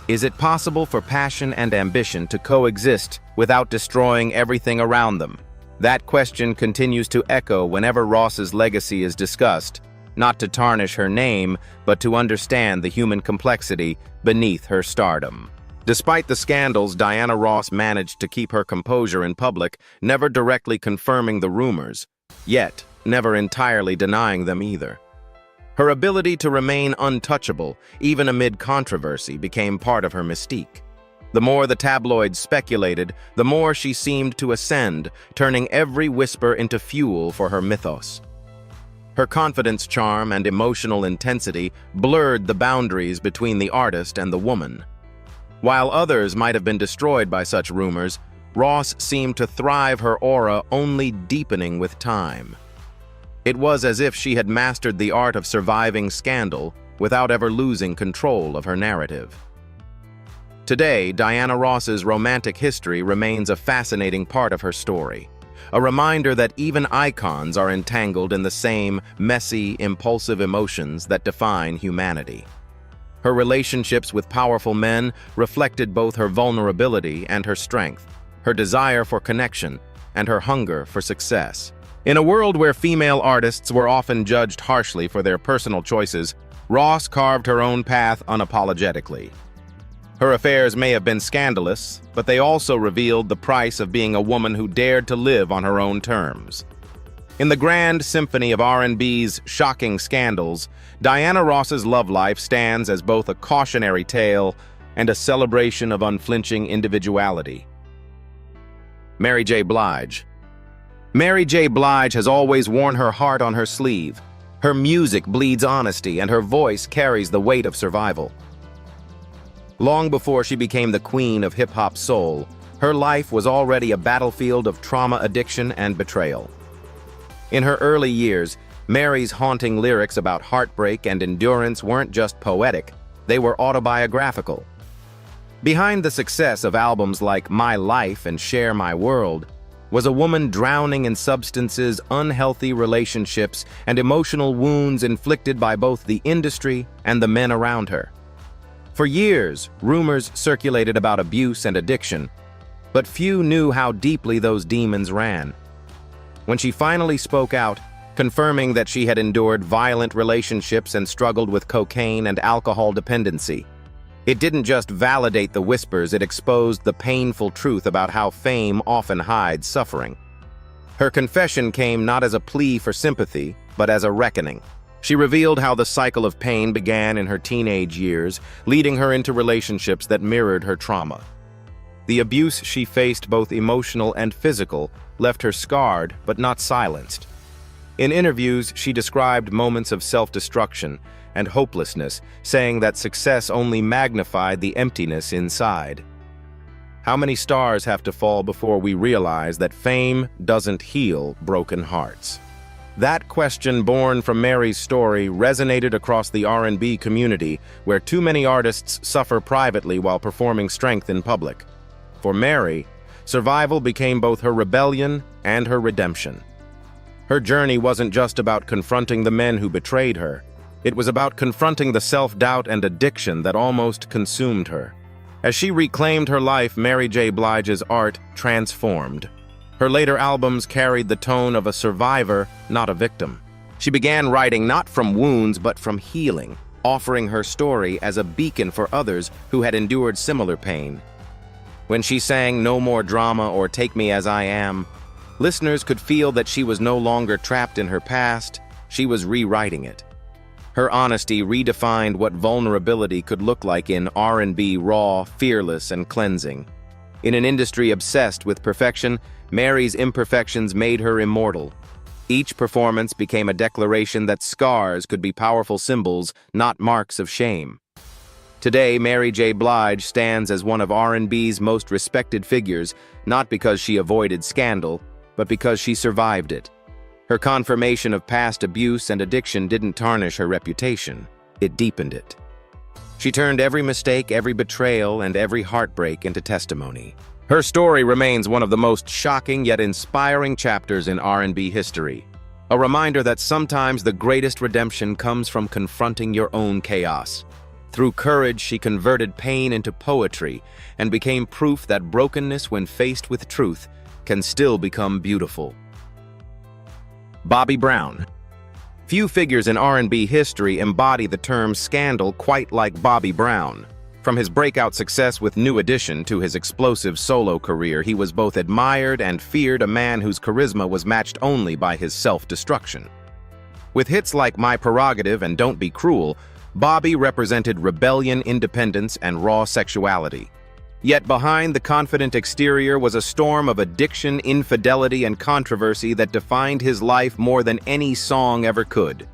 Is it possible for passion and ambition to coexist without destroying everything around them? That question continues to echo whenever Ross's legacy is discussed, not to tarnish her name, but to understand the human complexity beneath her stardom. Despite the scandals, Diana Ross managed to keep her composure in public, never directly confirming the rumors, yet never entirely denying them either. Her ability to remain untouchable, even amid controversy, became part of her mystique. The more the tabloids speculated, the more she seemed to ascend, turning every whisper into fuel for her mythos. Her confidence, charm, and emotional intensity blurred the boundaries between the artist and the woman. While others might have been destroyed by such rumors, Ross seemed to thrive, her aura only deepening with time. It was as if she had mastered the art of surviving scandal without ever losing control of her narrative. Today, Diana Ross's romantic history remains a fascinating part of her story, a reminder that even icons are entangled in the same messy, impulsive emotions that define humanity. Her relationships with powerful men reflected both her vulnerability and her strength, her desire for connection, and her hunger for success. In a world where female artists were often judged harshly for their personal choices, Ross carved her own path unapologetically. Her affairs may have been scandalous, but they also revealed the price of being a woman who dared to live on her own terms. In the grand symphony of R&B's shocking scandals, Diana Ross's love life stands as both a cautionary tale and a celebration of unflinching individuality. Mary J. Blige. Mary J. Blige has always worn her heart on her sleeve. Her music bleeds honesty, and her voice carries the weight of survival. Long before she became the queen of hip-hop soul, her life was already a battlefield of trauma, addiction, and betrayal. In her early years, Mary's haunting lyrics about heartbreak and endurance weren't just poetic, they were autobiographical. Behind the success of albums like My Life and Share My World was a woman drowning in substances, unhealthy relationships, and emotional wounds inflicted by both the industry and the men around her. For years, rumors circulated about abuse and addiction, but few knew how deeply those demons ran. When she finally spoke out, confirming that she had endured violent relationships and struggled with cocaine and alcohol dependency, it didn't just validate the whispers, it exposed the painful truth about how fame often hides suffering. Her confession came not as a plea for sympathy, but as a reckoning. She revealed how the cycle of pain began in her teenage years, leading her into relationships that mirrored her trauma. The abuse she faced, both emotional and physical, left her scarred but not silenced. In interviews, she described moments of self-destruction and hopelessness, saying that success only magnified the emptiness inside. How many stars have to fall before we realize that fame doesn't heal broken hearts? That question, born from Mary's story, resonated across the R&B community, where too many artists suffer privately while performing strength in public. For Mary, survival became both her rebellion and her redemption. Her journey wasn't just about confronting the men who betrayed her. It was about confronting the self-doubt and addiction that almost consumed her. As she reclaimed her life, Mary J. Blige's art transformed. Her later albums carried the tone of a survivor, not a victim. She began writing not from wounds but from healing, offering her story as a beacon for others who had endured similar pain. When she sang No More Drama or Take Me As I Am, listeners could feel that she was no longer trapped in her past, she was rewriting it. Her honesty redefined what vulnerability could look like in R&B, raw, fearless, and cleansing. In an industry obsessed with perfection, Mary's imperfections made her immortal. Each performance became a declaration that scars could be powerful symbols, not marks of shame. Today, Mary J. Blige stands as one of R&B's most respected figures, not because she avoided scandal, but because she survived it. Her confirmation of past abuse and addiction didn't tarnish her reputation, it deepened it. She turned every mistake, every betrayal, and every heartbreak into testimony. Her story remains one of the most shocking yet inspiring chapters in R&B history. A reminder that sometimes the greatest redemption comes from confronting your own chaos. Through courage, she converted pain into poetry and became proof that brokenness, when faced with truth, can still become beautiful. Bobby Brown. Few figures in R&B history embody the term scandal quite like Bobby Brown. From his breakout success with New Edition to his explosive solo career, he was both admired and feared, a man whose charisma was matched only by his self-destruction. With hits like My Prerogative and Don't Be Cruel, Bobby represented rebellion, independence, and raw sexuality. Yet behind the confident exterior was a storm of addiction, infidelity, and controversy that defined his life more than any song ever could.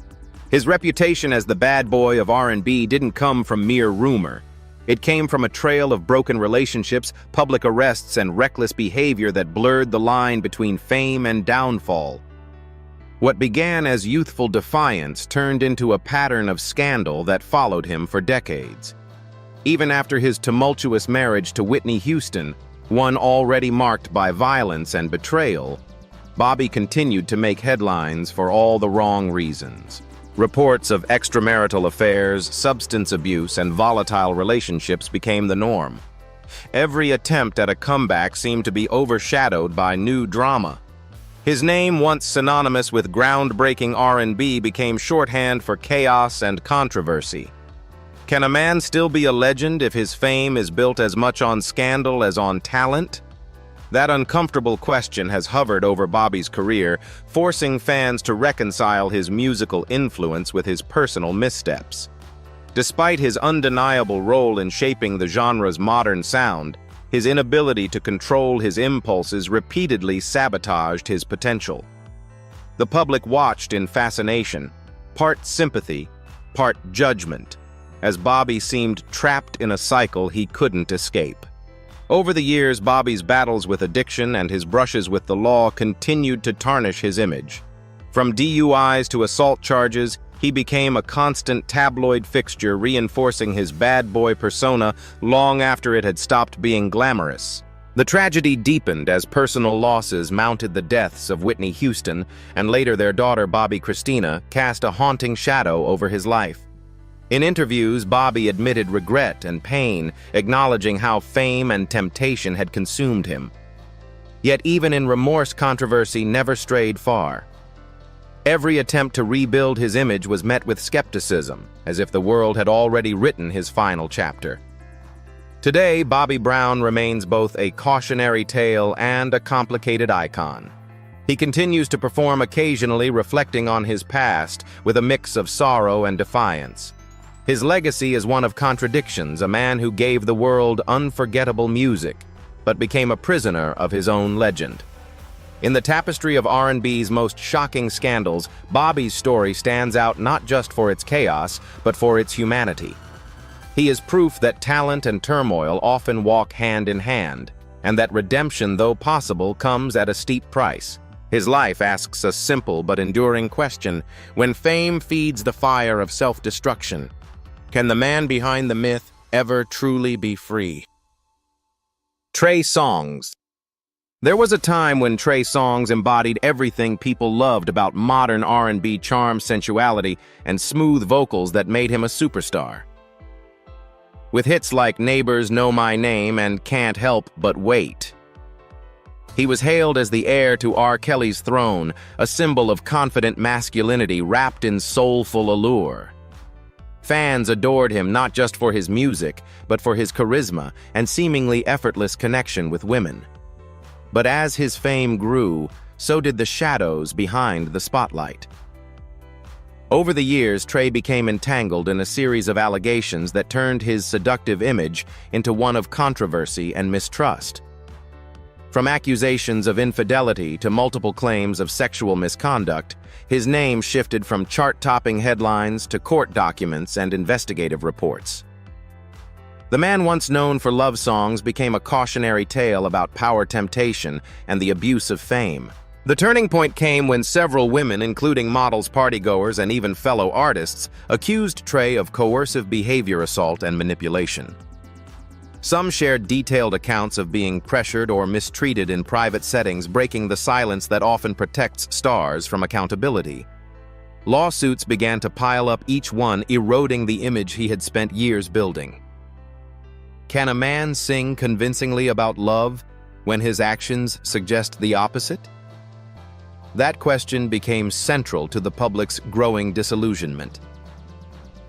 His reputation as the bad boy of R&B didn't come from mere rumor. It came from a trail of broken relationships, public arrests, and reckless behavior that blurred the line between fame and downfall. What began as youthful defiance turned into a pattern of scandal that followed him for decades. Even after his tumultuous marriage to Whitney Houston, one already marked by violence and betrayal, Bobby continued to make headlines for all the wrong reasons. Reports of extramarital affairs, substance abuse, and volatile relationships became the norm. Every attempt at a comeback seemed to be overshadowed by new drama. His name, once synonymous with groundbreaking R&B, became shorthand for chaos and controversy. Can a man still be a legend if his fame is built as much on scandal as on talent? That uncomfortable question has hovered over Bobby's career, forcing fans to reconcile his musical influence with his personal missteps. Despite his undeniable role in shaping the genre's modern sound, his inability to control his impulses repeatedly sabotaged his potential. The public watched in fascination, part sympathy, part judgment, as Bobby seemed trapped in a cycle he couldn't escape. Over the years, Bobby's battles with addiction and his brushes with the law continued to tarnish his image. From DUIs to assault charges, he became a constant tabloid fixture, reinforcing his bad boy persona long after it had stopped being glamorous. The tragedy deepened as personal losses mounted. The deaths of Whitney Houston and later their daughter Bobby Christina cast a haunting shadow over his life. In interviews, Bobby admitted regret and pain, acknowledging how fame and temptation had consumed him. Yet even in remorse, controversy never strayed far. Every attempt to rebuild his image was met with skepticism, as if the world had already written his final chapter. Today, Bobby Brown remains both a cautionary tale and a complicated icon. He continues to perform occasionally, reflecting on his past with a mix of sorrow and defiance. His legacy is one of contradictions, a man who gave the world unforgettable music, but became a prisoner of his own legend. In the tapestry of R&B's most shocking scandals, Bobby's story stands out not just for its chaos, but for its humanity. He is proof that talent and turmoil often walk hand in hand, and that redemption, though possible, comes at a steep price. His life asks a simple but enduring question: when fame feeds the fire of self-destruction, can the man behind the myth ever truly be free? Trey Songz. There was a time when Trey Songz embodied everything people loved about modern R&B: charm, sensuality, and smooth vocals that made him a superstar. With hits like Neighbors Know My Name and Can't Help But Wait, he was hailed as the heir to R. Kelly's throne, a symbol of confident masculinity wrapped in soulful allure. Fans adored him not just for his music, but for his charisma and seemingly effortless connection with women. But as his fame grew, so did the shadows behind the spotlight. Over the years, Trey became entangled in a series of allegations that turned his seductive image into one of controversy and mistrust. From accusations of infidelity to multiple claims of sexual misconduct, his name shifted from chart-topping headlines to court documents and investigative reports. The man once known for love songs became a cautionary tale about power temptation and the abuse of fame. The turning point came when several women, including models, partygoers, and even fellow artists, accused Trey of coercive behavior assault and manipulation. Some shared detailed accounts of being pressured or mistreated in private settings, breaking the silence that often protects stars from accountability. Lawsuits began to pile up, each one eroding the image he had spent years building. Can a man sing convincingly about love when his actions suggest the opposite? That question became central to the public's growing disillusionment.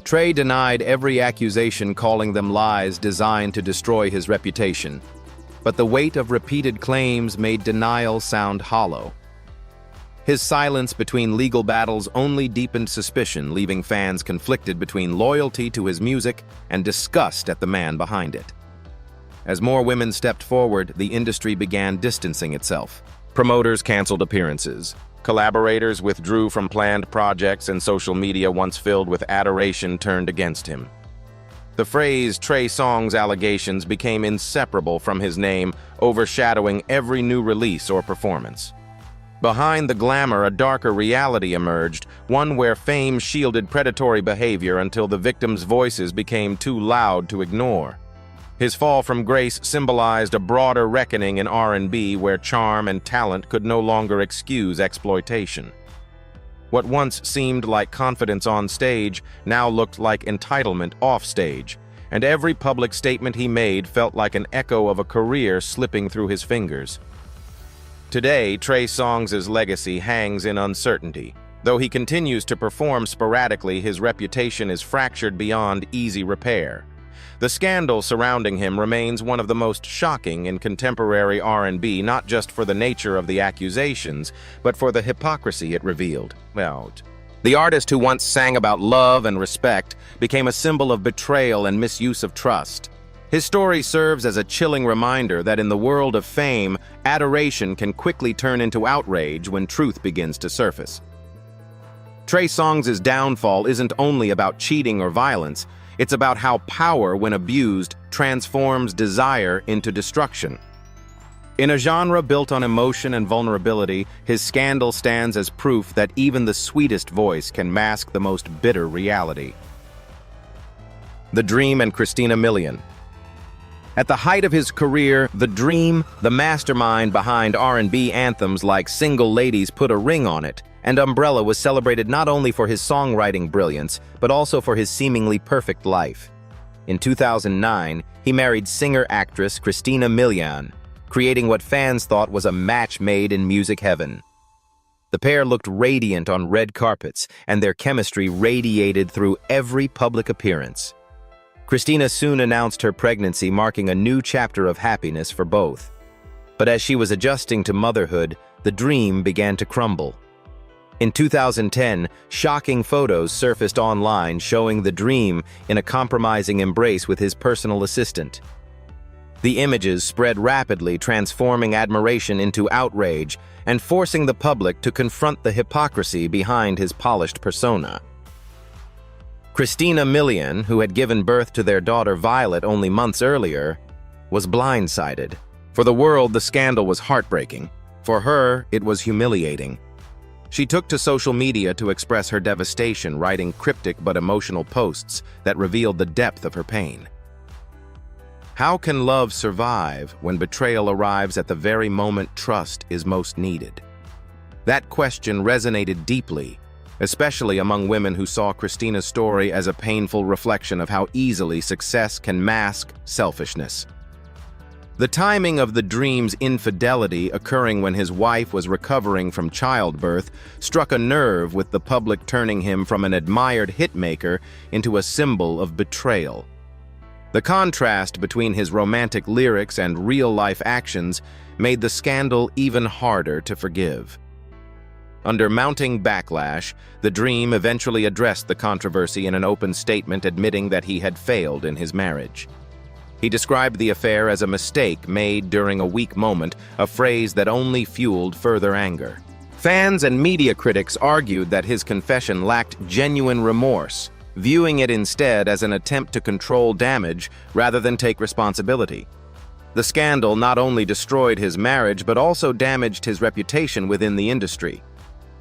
Trey denied every accusation, calling them lies designed to destroy his reputation. But the weight of repeated claims made denial sound hollow. His silence between legal battles only deepened suspicion, leaving fans conflicted between loyalty to his music and disgust at the man behind it. As more women stepped forward, the industry began distancing itself. Promoters canceled appearances. Collaborators withdrew from planned projects, and social media, once filled with adoration, turned against him. The phrase Trey Songz allegations became inseparable from his name, overshadowing every new release or performance. Behind the glamour, a darker reality emerged, one where fame shielded predatory behavior until the victims' voices became too loud to ignore. His fall from grace symbolized a broader reckoning in R&B, where charm and talent could no longer excuse exploitation. What once seemed like confidence on stage now looked like entitlement off stage, and every public statement he made felt like an echo of a career slipping through his fingers. Today, Trey Songz' legacy hangs in uncertainty. Though he continues to perform sporadically, his reputation is fractured beyond easy repair. The scandal surrounding him remains one of the most shocking in contemporary R&B, not just for the nature of the accusations, but for the hypocrisy it revealed. The artist who once sang about love and respect became a symbol of betrayal and misuse of trust. His story serves as a chilling reminder that in the world of fame, adoration can quickly turn into outrage when truth begins to surface. Trey Songz' downfall isn't only about cheating or violence. It's about how power, when abused, transforms desire into destruction. In a genre built on emotion and vulnerability, his scandal stands as proof that even the sweetest voice can mask the most bitter reality. The Dream and Christina Milian. At the height of his career, The Dream, the mastermind behind R&B anthems like Single Ladies Put a Ring on It and Umbrella, was celebrated not only for his songwriting brilliance, but also for his seemingly perfect life. In 2009, he married singer-actress Christina Milian, creating what fans thought was a match made in music heaven. The pair looked radiant on red carpets, and their chemistry radiated through every public appearance. Christina soon announced her pregnancy, marking a new chapter of happiness for both. But as she was adjusting to motherhood, the dream began to crumble. In 2010, shocking photos surfaced online showing the Dream in a compromising embrace with his personal assistant. The images spread rapidly, transforming admiration into outrage and forcing the public to confront the hypocrisy behind his polished persona. Christina Milian, who had given birth to their daughter Violet only months earlier, was blindsided. For the world, the scandal was heartbreaking. For her, it was humiliating. She took to social media to express her devastation, writing cryptic but emotional posts that revealed the depth of her pain. How can love survive when betrayal arrives at the very moment trust is most needed? That question resonated deeply, especially among women who saw Christina's story as a painful reflection of how easily success can mask selfishness. The timing of the Dream's infidelity, occurring when his wife was recovering from childbirth, struck a nerve, with the public turning him from an admired hitmaker into a symbol of betrayal. The contrast between his romantic lyrics and real-life actions made the scandal even harder to forgive. Under mounting backlash, the Dream eventually addressed the controversy in an open statement, admitting that he had failed in his marriage. He described the affair as a mistake made during a weak moment, a phrase that only fueled further anger. Fans and media critics argued that his confession lacked genuine remorse, viewing it instead as an attempt to control damage rather than take responsibility. The scandal not only destroyed his marriage but also damaged his reputation within the industry.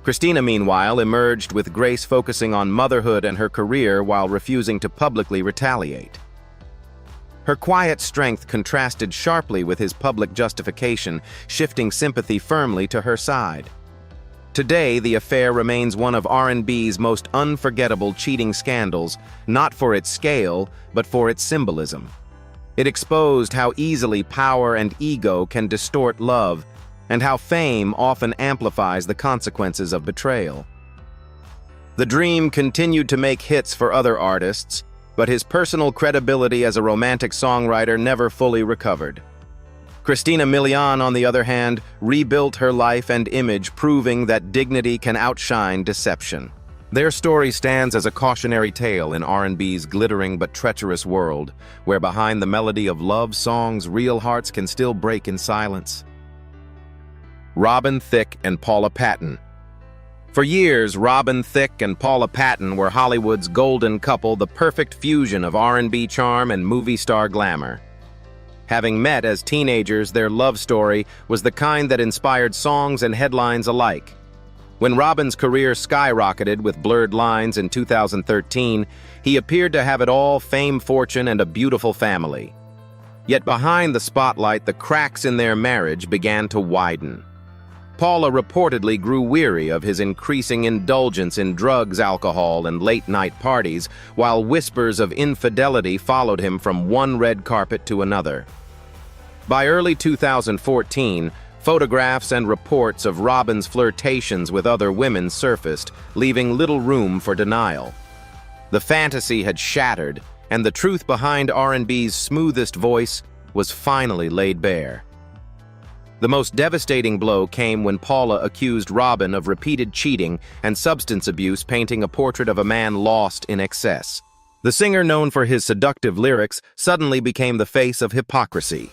Christina, meanwhile, emerged with grace, focusing on motherhood and her career while refusing to publicly retaliate. Her quiet strength contrasted sharply with his public justification, shifting sympathy firmly to her side. Today, the affair remains one of R&B's most unforgettable cheating scandals, not for its scale, but for its symbolism. It exposed how easily power and ego can distort love, and how fame often amplifies the consequences of betrayal. The Dream continued to make hits for other artists, but his personal credibility as a romantic songwriter never fully recovered. Christina Milian, on the other hand, rebuilt her life and image, proving that dignity can outshine deception. Their story stands as a cautionary tale in R&B's glittering but treacherous world, where behind the melody of love songs, real hearts can still break in silence. Robin Thicke and Paula Patton. For years, Robin Thicke and Paula Patton were Hollywood's golden couple, the perfect fusion of R&B charm and movie star glamour. Having met as teenagers, their love story was the kind that inspired songs and headlines alike. When Robin's career skyrocketed with Blurred Lines in 2013, he appeared to have it all: fame, fortune, and a beautiful family. Yet behind the spotlight, the cracks in their marriage began to widen. Paula reportedly grew weary of his increasing indulgence in drugs, alcohol, and late-night parties, while whispers of infidelity followed him from one red carpet to another. By early 2014, photographs and reports of Robin's flirtations with other women surfaced, leaving little room for denial. The fantasy had shattered, and the truth behind R&B's smoothest voice was finally laid bare. The most devastating blow came when Paula accused Robin of repeated cheating and substance abuse, painting a portrait of a man lost in excess. The singer, known for his seductive lyrics, suddenly became the face of hypocrisy.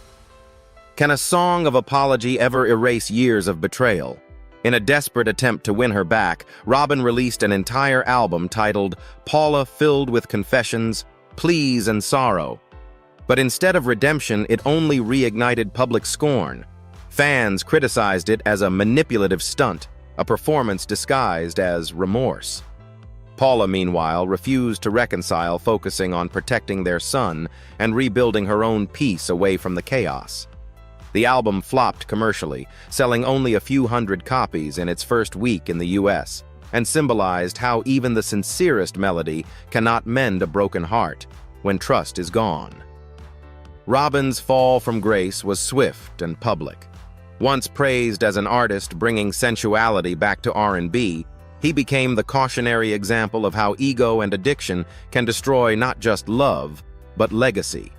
Can a song of apology ever erase years of betrayal? In a desperate attempt to win her back, Robin released an entire album titled Paula, filled with confessions, pleas, and sorrow. But instead of redemption, it only reignited public scorn. Fans criticized it as a manipulative stunt, a performance disguised as remorse. Paula, meanwhile, refused to reconcile, focusing on protecting their son and rebuilding her own peace away from the chaos. The album flopped commercially, selling only a few hundred copies in its first week in the US, and symbolized how even the sincerest melody cannot mend a broken heart when trust is gone. Robin's fall from grace was swift and public. Once praised as an artist bringing sensuality back to R&B, he became the cautionary example of how ego and addiction can destroy not just love, but legacy.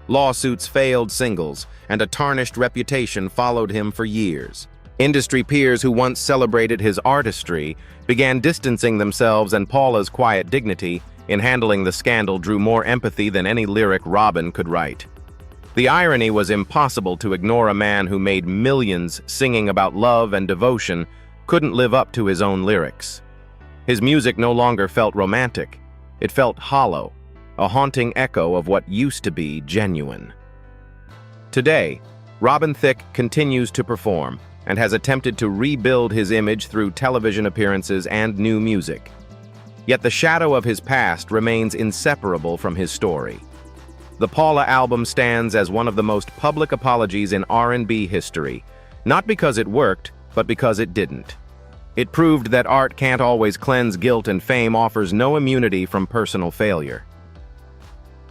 Lawsuits, failed singles, and a tarnished reputation followed him for years. Industry peers who once celebrated his artistry began distancing themselves, and Paula's quiet dignity in handling the scandal drew more empathy than any lyric Robin could write. The irony was impossible to ignore. A man who made millions singing about love and devotion couldn't live up to his own lyrics. His music no longer felt romantic. It felt hollow, a haunting echo of what used to be genuine. Today, Robin Thicke continues to perform and has attempted to rebuild his image through television appearances and new music. Yet the shadow of his past remains inseparable from his story. The Paula album stands as one of the most public apologies in R&B history, not because it worked, but because it didn't. It proved that art can't always cleanse guilt, and fame offers no immunity from personal failure.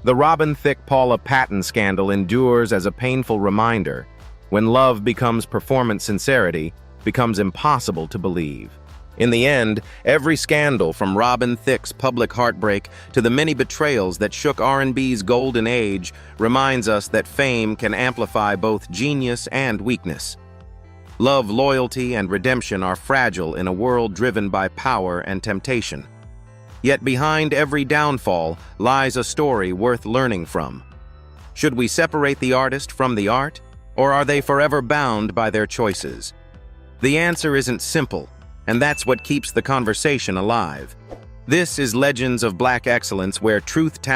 The Robin Thicke-Paula Patton scandal endures as a painful reminder: when love becomes performance, sincerity becomes impossible to believe. In the end, every scandal, from Robin Thicke's public heartbreak to the many betrayals that shook R&B's golden age, reminds us that fame can amplify both genius and weakness. Love, loyalty, and redemption are fragile in a world driven by power and temptation. Yet behind every downfall lies a story worth learning from. Should we separate the artist from the art, or are they forever bound by their choices? The answer isn't simple, and that's what keeps the conversation alive. This is Legends of Black Excellence, where truth, talent,